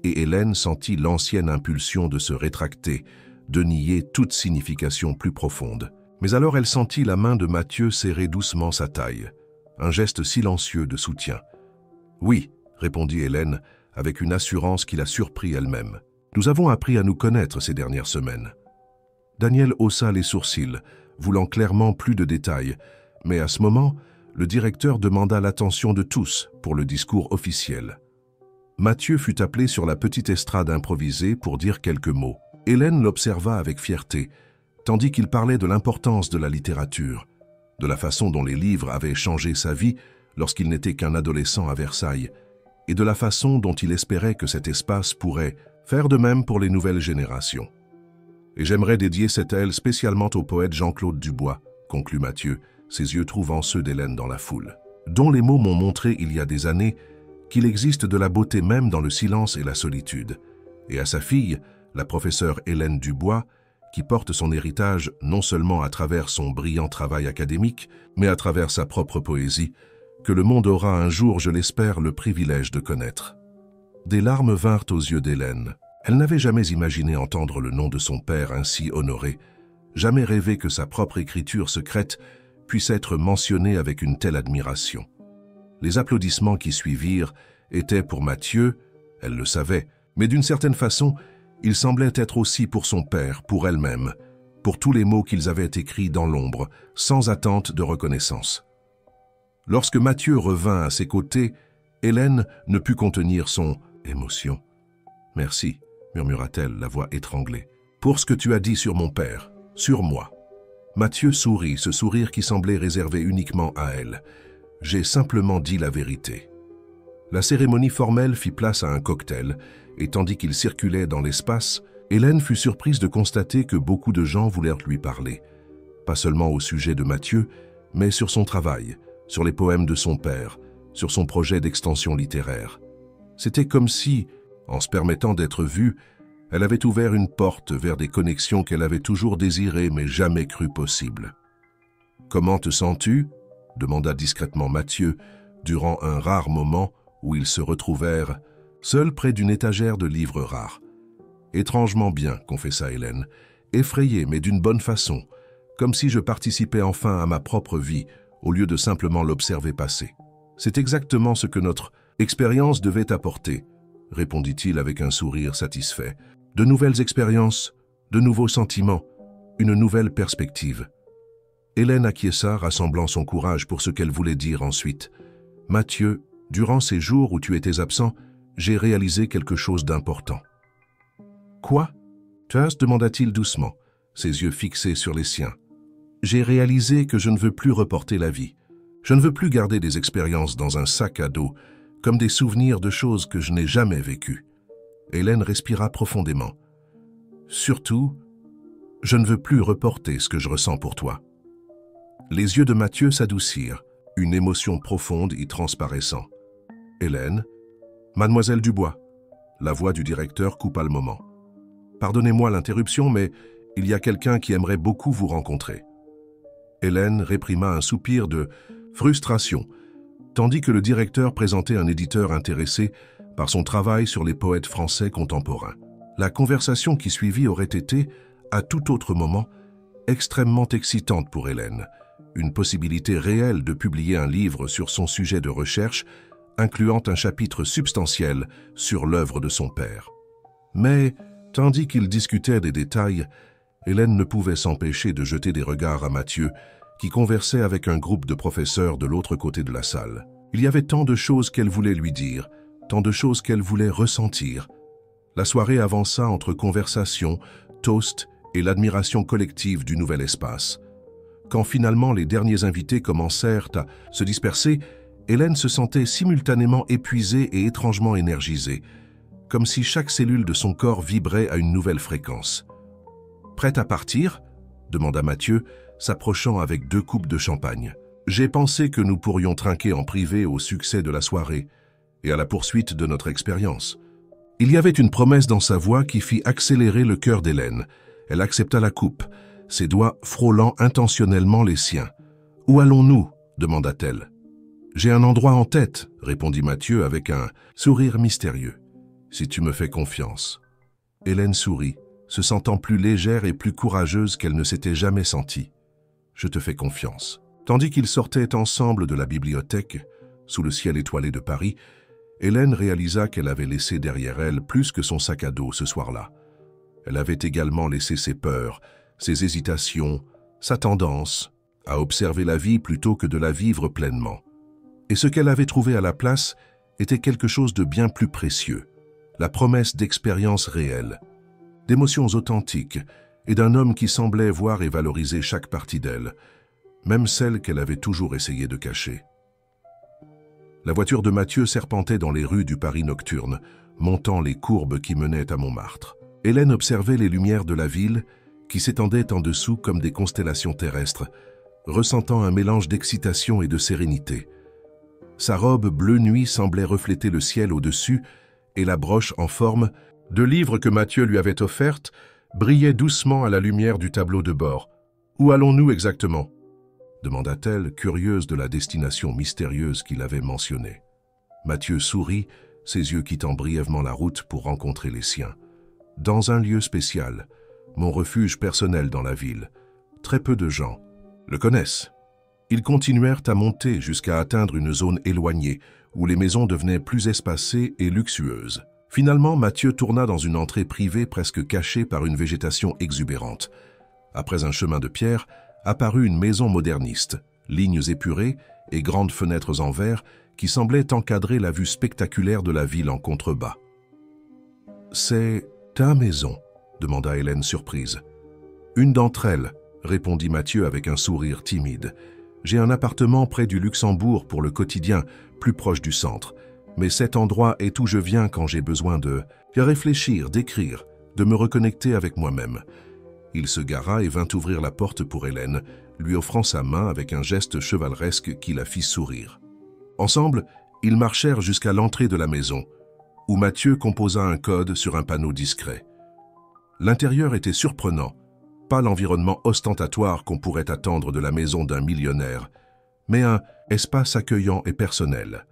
et Hélène sentit l'ancienne impulsion de se rétracter, de nier toute signification plus profonde. Mais alors elle sentit la main de Mathieu serrer doucement sa taille, un geste silencieux de soutien. « Oui, » répondit Hélène, avec une assurance qui la surprit elle-même. « Nous avons appris à nous connaître ces dernières semaines. » Daniel haussa les sourcils, voulant clairement plus de détails, mais à ce moment, le directeur demanda l'attention de tous pour le discours officiel. Mathieu fut appelé sur la petite estrade improvisée pour dire quelques mots. Hélène l'observa avec fierté, tandis qu'il parlait de l'importance de la littérature, de la façon dont les livres avaient changé sa vie lorsqu'il n'était qu'un adolescent à Versailles, et de la façon dont il espérait que cet espace pourrait faire de même pour les nouvelles générations. « Et j'aimerais dédier cette aile spécialement au poète Jean-Claude Dubois », conclut Mathieu, ses yeux trouvant ceux d'Hélène dans la foule, dont les mots m'ont montré il y a des années qu'il existe de la beauté même dans le silence et la solitude, et à sa fille, la professeure Hélène Dubois, qui porte son héritage non seulement à travers son brillant travail académique, mais à travers sa propre poésie, que le monde aura un jour, je l'espère, le privilège de connaître. Des larmes vinrent aux yeux d'Hélène. Elle n'avait jamais imaginé entendre le nom de son père ainsi honoré, jamais rêvé que sa propre écriture secrète puisse être mentionnée avec une telle admiration. Les applaudissements qui suivirent étaient pour Mathieu, elle le savait, mais d'une certaine façon, ils semblaient être aussi pour son père, pour elle-même, pour tous les mots qu'ils avaient écrits dans l'ombre, sans attente de reconnaissance. Lorsque Mathieu revint à ses côtés, Hélène ne put contenir son émotion. « Merci », murmura-t-elle, la voix étranglée. « Pour ce que tu as dit sur mon père, sur moi. Mathieu sourit, ce sourire qui semblait réservé uniquement à elle. J'ai simplement dit la vérité. La cérémonie formelle fit place à un cocktail, et tandis qu'il circulait dans l'espace, Hélène fut surprise de constater que beaucoup de gens voulèrent lui parler. Pas seulement au sujet de Mathieu, mais sur son travail, sur les poèmes de son père, sur son projet d'extension littéraire. C'était comme si, en se permettant d'être vue, elle avait ouvert une porte vers des connexions qu'elle avait toujours désirées mais jamais crues possibles. « Comment te sens-tu » demanda discrètement Mathieu, durant un rare moment où ils se retrouvèrent, seuls près d'une étagère de livres rares. « Étrangement bien, confessa Hélène, effrayée mais d'une bonne façon, comme si je participais enfin à ma propre vie, au lieu de simplement l'observer passer. C'est exactement ce que notre expérience devait apporter, répondit-il avec un sourire satisfait. De nouvelles expériences, de nouveaux sentiments, une nouvelle perspective. Hélène acquiesça, rassemblant son courage pour ce qu'elle voulait dire ensuite. Mathieu, durant ces jours où tu étais absent, j'ai réalisé quelque chose d'important. Quoi? Tess demanda-t-il doucement, ses yeux fixés sur les siens. J'ai réalisé que je ne veux plus reporter la vie. Je ne veux plus garder des expériences dans un sac à dos, comme des souvenirs de choses que je n'ai jamais vécues. Hélène respira profondément. Surtout, je ne veux plus reporter ce que je ressens pour toi. Les yeux de Mathieu s'adoucirent, une émotion profonde y transparaissant. Hélène, Mademoiselle Dubois. La voix du directeur coupa le moment. Pardonnez-moi l'interruption, mais il y a quelqu'un qui aimerait beaucoup vous rencontrer. Hélène réprima un soupir de frustration, tandis que le directeur présentait un éditeur intéressé par son travail sur les poètes français contemporains. La conversation qui suivit aurait été, à tout autre moment, extrêmement excitante pour Hélène, une possibilité réelle de publier un livre sur son sujet de recherche, incluant un chapitre substantiel sur l'œuvre de son père. Mais, tandis qu'ils discutaient des détails, Hélène ne pouvait s'empêcher de jeter des regards à Mathieu, qui conversait avec un groupe de professeurs de l'autre côté de la salle. Il y avait tant de choses qu'elle voulait lui dire, tant de choses qu'elle voulait ressentir. La soirée avança entre conversation, toast et l'admiration collective du nouvel espace. Quand finalement les derniers invités commencèrent à se disperser, Hélène se sentait simultanément épuisée et étrangement énergisée, comme si chaque cellule de son corps vibrait à une nouvelle fréquence. « Prête à partir ?» demanda Mathieu, s'approchant avec 2 coupes de champagne. « J'ai pensé que nous pourrions trinquer en privé au succès de la soirée et à la poursuite de notre expérience. » Il y avait une promesse dans sa voix qui fit accélérer le cœur d'Hélène. Elle accepta la coupe, ses doigts frôlant intentionnellement les siens. « Où allons-nous » demanda-t-elle. « J'ai un endroit en tête » répondit Mathieu avec un sourire mystérieux. « Si tu me fais confiance. » Hélène sourit, se sentant plus légère et plus courageuse qu'elle ne s'était jamais sentie. « Je te fais confiance. » Tandis qu'ils sortaient ensemble de la bibliothèque, sous le ciel étoilé de Paris, Hélène réalisa qu'elle avait laissé derrière elle plus que son sac à dos ce soir-là. Elle avait également laissé ses peurs, ses hésitations, sa tendance à observer la vie plutôt que de la vivre pleinement. Et ce qu'elle avait trouvé à la place était quelque chose de bien plus précieux, la promesse d'expériences réelles, d'émotions authentiques et d'un homme qui semblait voir et valoriser chaque partie d'elle, même celle qu'elle avait toujours essayé de cacher. La voiture de Mathieu serpentait dans les rues du Paris nocturne, montant les courbes qui menaient à Montmartre. Hélène observait les lumières de la ville qui s'étendaient en dessous comme des constellations terrestres, ressentant un mélange d'excitation et de sérénité. Sa robe bleu nuit semblait refléter le ciel au-dessus et la broche en forme de livre que Mathieu lui avait offerte brillait doucement à la lumière du tableau de bord. « Où allons-nous exactement ?» demanda-t-elle, curieuse de la destination mystérieuse qu'il avait mentionnée. Mathieu sourit, ses yeux quittant brièvement la route pour rencontrer les siens. « Dans un lieu spécial, mon refuge personnel dans la ville. Très peu de gens le connaissent. » Ils continuèrent à monter jusqu'à atteindre une zone éloignée, où les maisons devenaient plus espacées et luxueuses. Finalement, Mathieu tourna dans une entrée privée presque cachée par une végétation exubérante. Après un chemin de pierre, apparut une maison moderniste, lignes épurées et grandes fenêtres en verre qui semblaient encadrer la vue spectaculaire de la ville en contrebas. « C'est ta maison » demanda Hélène surprise. Une d'entre elles, répondit Mathieu avec un sourire timide. J'ai un appartement près du Luxembourg pour le quotidien, plus proche du centre. Mais cet endroit est où je viens quand j'ai besoin de réfléchir, d'écrire, de me reconnecter avec moi-même. Il se gara et vint ouvrir la porte pour Hélène, lui offrant sa main avec un geste chevaleresque qui la fit sourire. Ensemble, ils marchèrent jusqu'à l'entrée de la maison, où Mathieu composa un code sur un panneau discret. L'intérieur était surprenant, pas l'environnement ostentatoire qu'on pourrait attendre de la maison d'un millionnaire, mais un espace accueillant et personnel.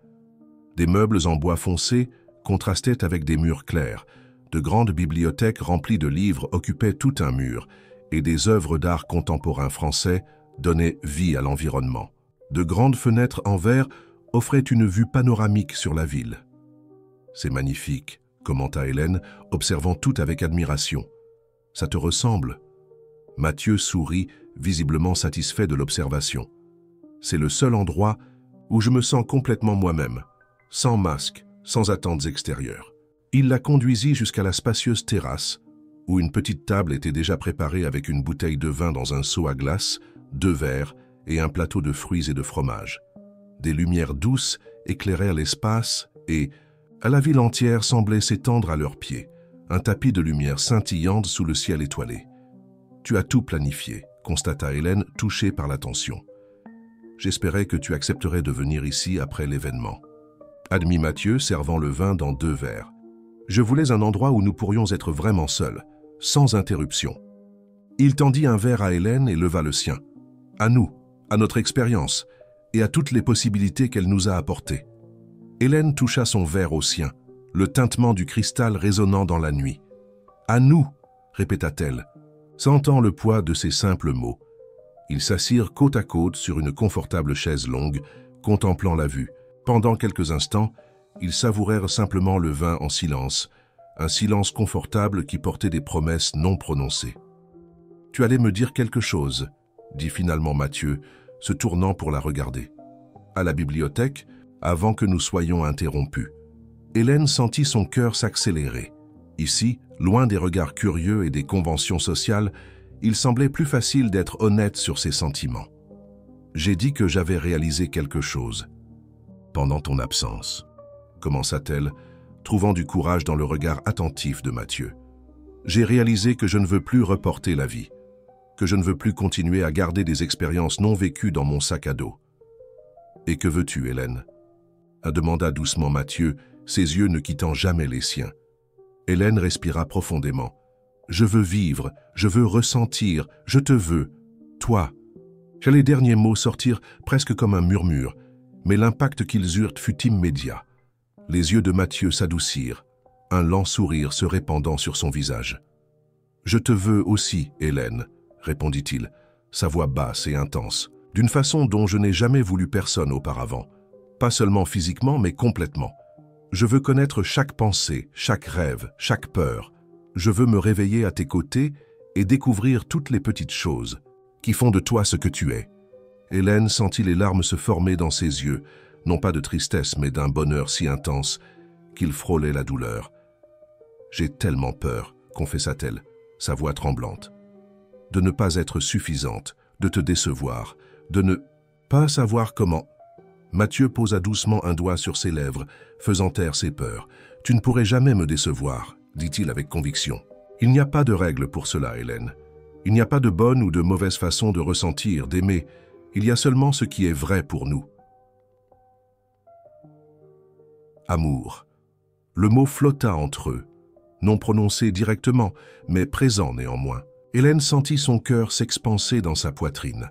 Des meubles en bois foncé contrastaient avec des murs clairs, de grandes bibliothèques remplies de livres occupaient tout un mur, et des œuvres d'art contemporain français donnaient vie à l'environnement. De grandes fenêtres en verre offraient une vue panoramique sur la ville. « C'est magnifique », commenta Hélène, observant tout avec admiration. « Ça te ressemble ?» Mathieu sourit, visiblement satisfait de l'observation. « C'est le seul endroit où je me sens complètement moi-même, sans masque, sans attentes extérieures. » Il la conduisit jusqu'à la spacieuse terrasse, où une petite table était déjà préparée avec une bouteille de vin dans un seau à glace, 2 verres et un plateau de fruits et de fromage. Des lumières douces éclairèrent l'espace et, à la ville entière, semblait s'étendre à leurs pieds, un tapis de lumière scintillante sous le ciel étoilé. « Tu as tout planifié », constata Hélène, touchée par l'attention. « J'espérais que tu accepterais de venir ici après l'événement. » Admit Mathieu, servant le vin dans 2 verres. « Je voulais un endroit où nous pourrions être vraiment seuls, sans interruption. » Il tendit un verre à Hélène et leva le sien. « À nous, à notre expérience, et à toutes les possibilités qu'elle nous a apportées. » Hélène toucha son verre au sien, le tintement du cristal résonnant dans la nuit. « À nous !» répéta-t-elle, sentant le poids de ces simples mots. Ils s'assirent côte à côte sur une confortable chaise longue, contemplant la vue. Pendant quelques instants, ils savourèrent simplement le vin en silence, un silence confortable qui portait des promesses non prononcées. « Tu allais me dire quelque chose » dit finalement Mathieu, se tournant pour la regarder. « À la bibliothèque, avant que nous soyons interrompus. » Hélène sentit son cœur s'accélérer. Ici, loin des regards curieux et des conventions sociales, il semblait plus facile d'être honnête sur ses sentiments. « J'ai dit que j'avais réalisé quelque chose. Pendant ton absence, » commença-t-elle, trouvant du courage dans le regard attentif de Mathieu. « J'ai réalisé que je ne veux plus reporter la vie, que je ne veux plus continuer à garder des expériences non vécues dans mon sac à dos. »« Et que veux-tu, Hélène ?» demanda doucement Mathieu, ses yeux ne quittant jamais les siens. Hélène respira profondément. « Je veux vivre, je veux ressentir, je te veux, toi. » Les derniers mots sortirent presque comme un murmure, mais l'impact qu'ils eurent fut immédiat. Les yeux de Mathieu s'adoucirent, un lent sourire se répandant sur son visage. « Je te veux aussi, Hélène, » répondit-il, sa voix basse et intense, d'une façon dont je n'ai jamais voulu personne auparavant. Pas seulement physiquement, mais complètement. Je veux connaître chaque pensée, chaque rêve, chaque peur. Je veux me réveiller à tes côtés et découvrir toutes les petites choses qui font de toi ce que tu es. » Hélène sentit les larmes se former dans ses yeux, non pas de tristesse, mais d'un bonheur si intense qu'il frôlait la douleur. « J'ai tellement peur, » confessa-t-elle, sa voix tremblante, « de ne pas être suffisante, de te décevoir, de ne pas savoir comment. » Mathieu posa doucement un doigt sur ses lèvres, faisant taire ses peurs. « Tu ne pourrais jamais me décevoir, » dit-il avec conviction. « Il n'y a pas de règle pour cela, Hélène. Il n'y a pas de bonne ou de mauvaise façon de ressentir, d'aimer. Il y a seulement ce qui est vrai pour nous. » Amour. Le mot flotta entre eux, non prononcé directement, mais présent néanmoins. Hélène sentit son cœur s'expanser dans sa poitrine.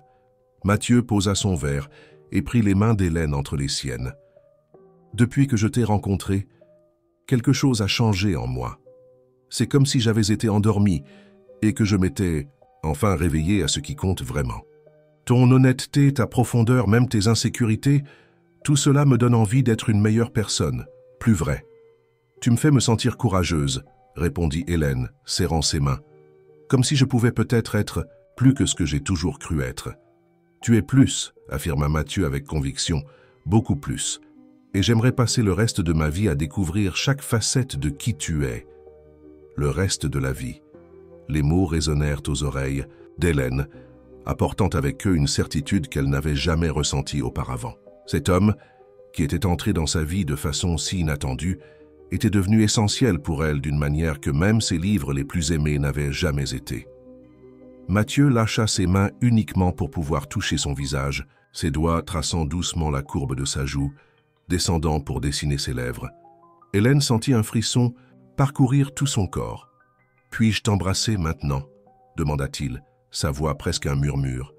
Mathieu posa son verre et prit les mains d'Hélène entre les siennes. « Depuis que je t'ai rencontré, quelque chose a changé en moi. C'est comme si j'avais été endormi et que je m'étais enfin réveillé à ce qui compte vraiment. Ton honnêteté, ta profondeur, même tes insécurités, tout cela me donne envie d'être une meilleure personne, plus vraie. Tu me fais me sentir courageuse, » répondit Hélène, serrant ses mains. « Comme si je pouvais peut-être être plus que ce que j'ai toujours cru être. »« Tu es plus, » affirma Mathieu avec conviction, « beaucoup plus. Et j'aimerais passer le reste de ma vie à découvrir chaque facette de qui tu es. Le reste de la vie. Les mots résonnèrent aux oreilles d'Hélène, apportant avec eux une certitude qu'elle n'avait jamais ressentie auparavant. Cet homme, qui était entré dans sa vie de façon si inattendue, était devenu essentiel pour elle d'une manière que même ses livres les plus aimés n'avaient jamais été. Mathieu lâcha ses mains uniquement pour pouvoir toucher son visage, ses doigts traçant doucement la courbe de sa joue, descendant pour dessiner ses lèvres. Hélène sentit un frisson parcourir tout son corps. « Puis-je t'embrasser maintenant ?» demanda-t-il, sa voix presque un murmure.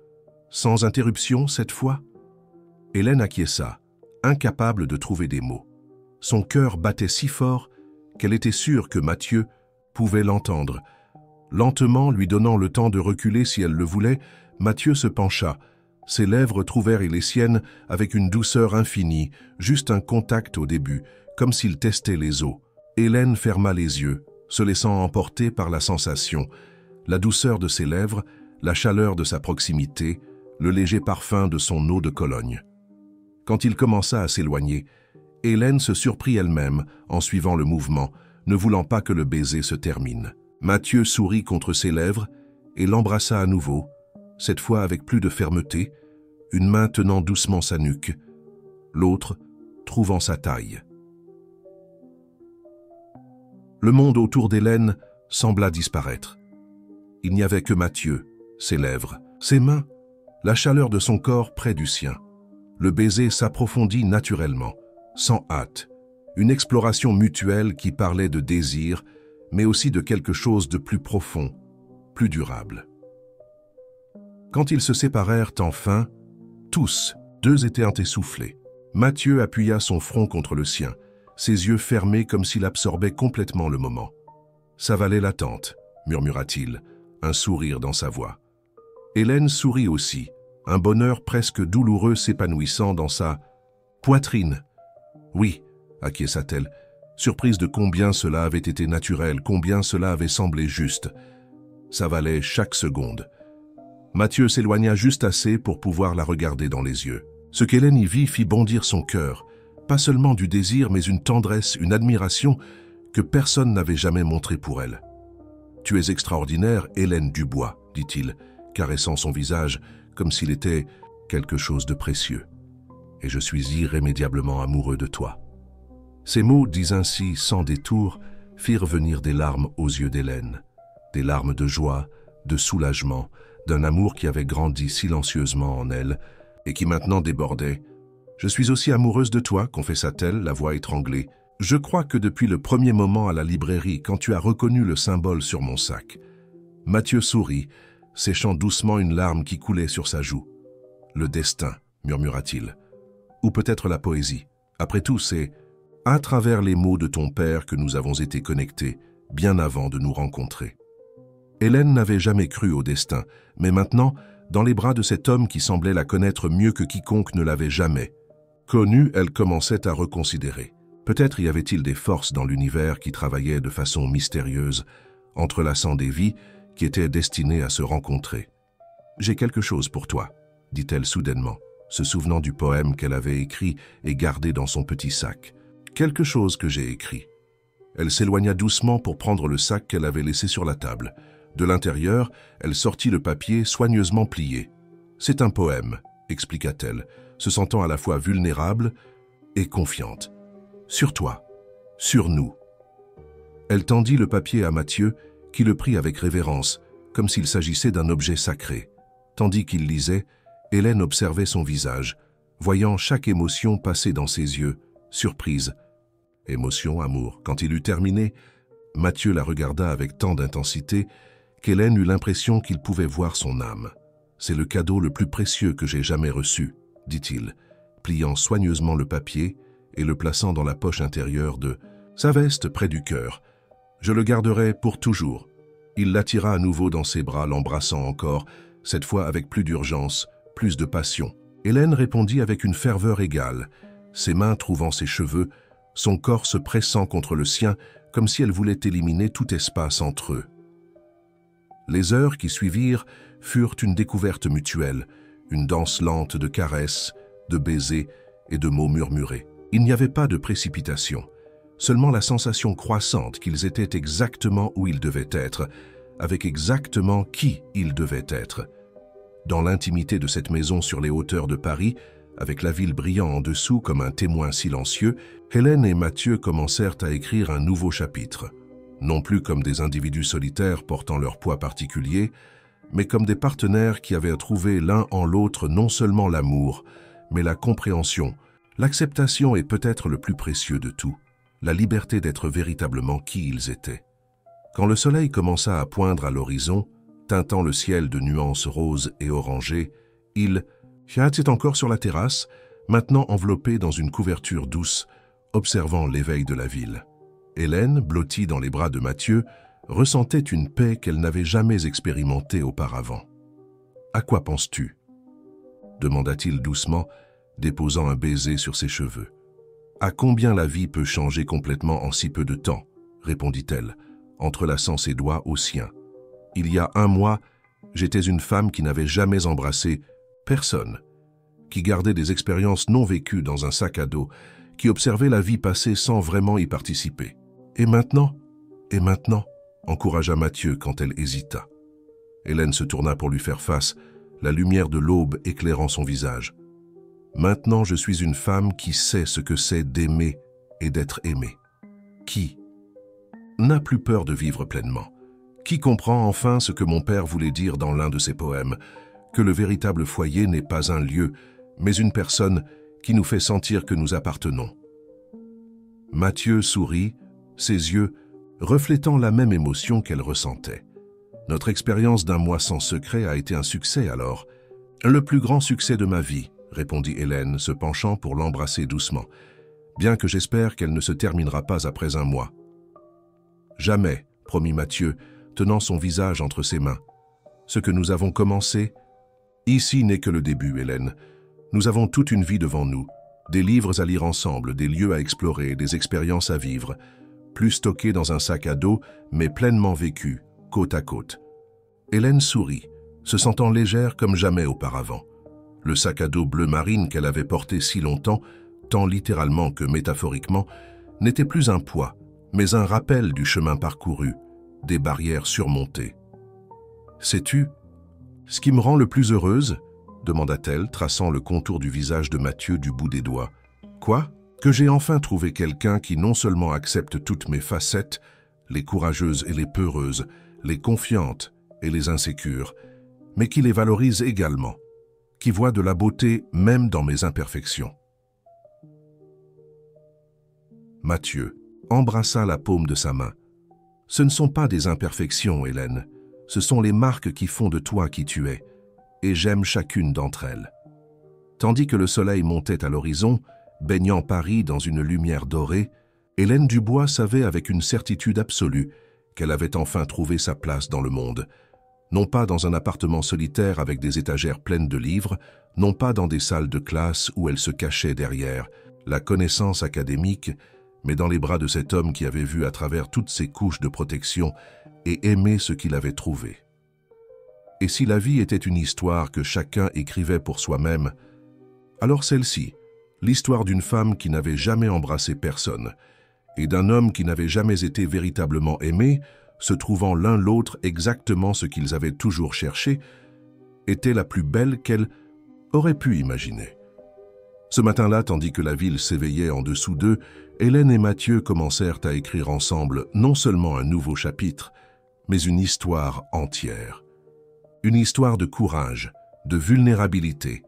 Sans interruption cette fois? Hélène acquiesça, incapable de trouver des mots. Son cœur battait si fort qu'elle était sûre que Mathieu pouvait l'entendre. Lentement, lui donnant le temps de reculer si elle le voulait, Mathieu se pencha. Ses lèvres trouvèrent les siennes avec une douceur infinie, juste un contact au début, comme s'il testait les os. Hélène ferma les yeux, se laissant emporter par la sensation, la douceur de ses lèvres, la chaleur de sa proximité, le léger parfum de son eau de Cologne. Quand il commença à s'éloigner, Hélène se surprit elle-même en suivant le mouvement, ne voulant pas que le baiser se termine. Mathieu sourit contre ses lèvres et l'embrassa à nouveau, cette fois avec plus de fermeté, une main tenant doucement sa nuque, l'autre trouvant sa taille. Le monde autour d'Hélène sembla disparaître. Il n'y avait que Mathieu, ses lèvres, ses mains, la chaleur de son corps près du sien. Le baiser s'approfondit naturellement, sans hâte, une exploration mutuelle qui parlait de désir, mais aussi de quelque chose de plus profond, plus durable. Quand ils se séparèrent enfin, tous, deux étaient essoufflés. Mathieu appuya son front contre le sien, ses yeux fermés comme s'il absorbait complètement le moment. « Ça valait l'attente », murmura-t-il, un sourire dans sa voix. Hélène sourit aussi, un bonheur presque douloureux s'épanouissant dans sa poitrine. « Oui », acquiesça-t-elle, surprise de combien cela avait été naturel, combien cela avait semblé juste. Ça valait chaque seconde. Mathieu s'éloigna juste assez pour pouvoir la regarder dans les yeux. Ce qu'Hélène y vit fit bondir son cœur, pas seulement du désir, mais une tendresse, une admiration que personne n'avait jamais montrée pour elle. « Tu es extraordinaire, Hélène Dubois », dit-il, caressant son visage comme s'il était quelque chose de précieux. « Et je suis irrémédiablement amoureux de toi. » Ces mots, dits ainsi sans détour, firent venir des larmes aux yeux d'Hélène, des larmes de joie, de soulagement, d'un amour qui avait grandi silencieusement en elle et qui maintenant débordait. « Je suis aussi amoureuse de toi », confessa-t-elle, la voix étranglée. « Je crois que depuis le premier moment à la librairie, quand tu as reconnu le symbole sur mon sac. » Mathieu sourit, séchant doucement une larme qui coulait sur sa joue. « Le destin », murmura-t-il. « Ou peut-être la poésie. Après tout, c'est à travers les mots de ton père que nous avons été connectés, bien avant de nous rencontrer. » Hélène n'avait jamais cru au destin, mais maintenant, dans les bras de cet homme qui semblait la connaître mieux que quiconque ne l'avait jamais connue, elle commençait à reconsidérer. Peut-être y avait-il des forces dans l'univers qui travaillaient de façon mystérieuse, entrelaçant des vies qui étaient destinées à se rencontrer. « J'ai quelque chose pour toi », dit-elle soudainement, se souvenant du poème qu'elle avait écrit et gardé dans son petit sac. « Quelque chose que j'ai écrit. » Elle s'éloigna doucement pour prendre le sac qu'elle avait laissé sur la table. De l'intérieur, elle sortit le papier soigneusement plié. « C'est un poème », expliqua-t-elle, se sentant à la fois vulnérable et confiante. « Sur toi, sur nous. » Elle tendit le papier à Mathieu, qui le prit avec révérence, comme s'il s'agissait d'un objet sacré. Tandis qu'il lisait, Hélène observait son visage, voyant chaque émotion passer dans ses yeux, surprise, émotion, amour. Quand il eut terminé, Mathieu la regarda avec tant d'intensité qu'Hélène eut l'impression qu'il pouvait voir son âme. « C'est le cadeau le plus précieux que j'ai jamais reçu », dit-il, pliant soigneusement le papier et le plaçant dans la poche intérieure de sa veste près du cœur. « Je le garderai pour toujours. » Il l'attira à nouveau dans ses bras, l'embrassant encore, cette fois avec plus d'urgence, plus de passion. Hélène répondit avec une ferveur égale, ses mains trouvant ses cheveux, son corps se pressant contre le sien, comme si elle voulait éliminer tout espace entre eux. Les heures qui suivirent furent une découverte mutuelle, une danse lente de caresses, de baisers et de mots murmurés. Il n'y avait pas de précipitation, seulement la sensation croissante qu'ils étaient exactement où ils devaient être, avec exactement qui il devait être. Dans l'intimité de cette maison sur les hauteurs de Paris, avec la ville brillant en dessous comme un témoin silencieux, Hélène et Mathieu commencèrent à écrire un nouveau chapitre, non plus comme des individus solitaires portant leur poids particulier, mais comme des partenaires qui avaient trouvé l'un en l'autre non seulement l'amour, mais la compréhension, l'acceptation et peut-être le plus précieux de tout, la liberté d'être véritablement qui ils étaient. Quand le soleil commença à poindre à l'horizon, teintant le ciel de nuances roses et orangées, Fiat est encore sur la terrasse, maintenant enveloppé dans une couverture douce, observant l'éveil de la ville. Hélène, blottie dans les bras de Mathieu, ressentait une paix qu'elle n'avait jamais expérimentée auparavant. « À quoi penses-tu » demanda-t-il doucement, déposant un baiser sur ses cheveux. « À combien la vie peut changer complètement en si peu de temps » répondit-elle, entrelaçant ses doigts aux siens. « Il y a 1 mois, j'étais une femme qui n'avait jamais embrassé personne, qui gardait des expériences non vécues dans un sac à dos, qui observait la vie passer sans vraiment y participer. Et maintenant, encouragea Mathieu quand elle hésita. Hélène se tourna pour lui faire face, la lumière de l'aube éclairant son visage. Maintenant, je suis une femme qui sait ce que c'est d'aimer et d'être aimée. Qui n'a plus peur de vivre pleinement. Qui comprend enfin ce que mon père voulait dire dans l'un de ses poèmes, que le véritable foyer n'est pas un lieu, mais une personne qui nous fait sentir que nous appartenons. Mathieu sourit, ses yeux reflétant la même émotion qu'elle ressentait. Notre expérience d'1 mois sans secret a été un succès alors. Le plus grand succès de ma vie, répondit Hélène, se penchant pour l'embrasser doucement, bien que j'espère qu'elle ne se terminera pas après 1 mois. Jamais, promit Mathieu, tenant son visage entre ses mains. Ce que nous avons commencé, ici n'est que le début, Hélène. Nous avons toute une vie devant nous, des livres à lire ensemble, des lieux à explorer, des expériences à vivre, plus stockées dans un sac à dos, mais pleinement vécues, côte à côte. Hélène sourit, se sentant légère comme jamais auparavant. Le sac à dos bleu marine qu'elle avait porté si longtemps, tant littéralement que métaphoriquement, n'était plus un poids, mais un rappel du chemin parcouru, des barrières surmontées. « Sais-tu ce qui me rend le plus heureuse ?» demanda-t-elle, traçant le contour du visage de Mathieu du bout des doigts. « Quoi ? Que j'ai enfin trouvé quelqu'un qui non seulement accepte toutes mes facettes, les courageuses et les peureuses, les confiantes et les insécures, mais qui les valorise également, qui voit de la beauté même dans mes imperfections. » Mathieu embrassa la paume de sa main. « Ce ne sont pas des imperfections, Hélène. Ce sont les marques qui font de toi qui tu es, et j'aime chacune d'entre elles. » Tandis que le soleil montait à l'horizon, baignant Paris dans une lumière dorée, Hélène Dubois savait avec une certitude absolue qu'elle avait enfin trouvé sa place dans le monde. Non pas dans un appartement solitaire avec des étagères pleines de livres, non pas dans des salles de classe où elle se cachait derrière la connaissance académique, mais dans les bras de cet homme qui avait vu à travers toutes ses couches de protection et aimé ce qu'il avait trouvé. Et si la vie était une histoire que chacun écrivait pour soi-même, alors celle-ci, l'histoire d'une femme qui n'avait jamais embrassé personne, et d'un homme qui n'avait jamais été véritablement aimé, se trouvant l'un l'autre exactement ce qu'ils avaient toujours cherché, était la plus belle qu'elle aurait pu imaginer. Ce matin-là, tandis que la ville s'éveillait en dessous d'eux, Hélène et Mathieu commencèrent à écrire ensemble non seulement un nouveau chapitre, mais une histoire entière. Une histoire de courage, de vulnérabilité,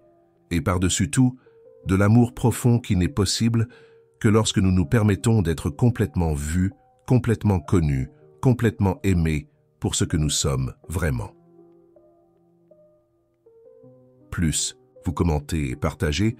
et par-dessus tout, de l'amour profond qui n'est possible que lorsque nous nous permettons d'être complètement vus, complètement connus, complètement aimés pour ce que nous sommes vraiment. Plus vous commentez et partagez,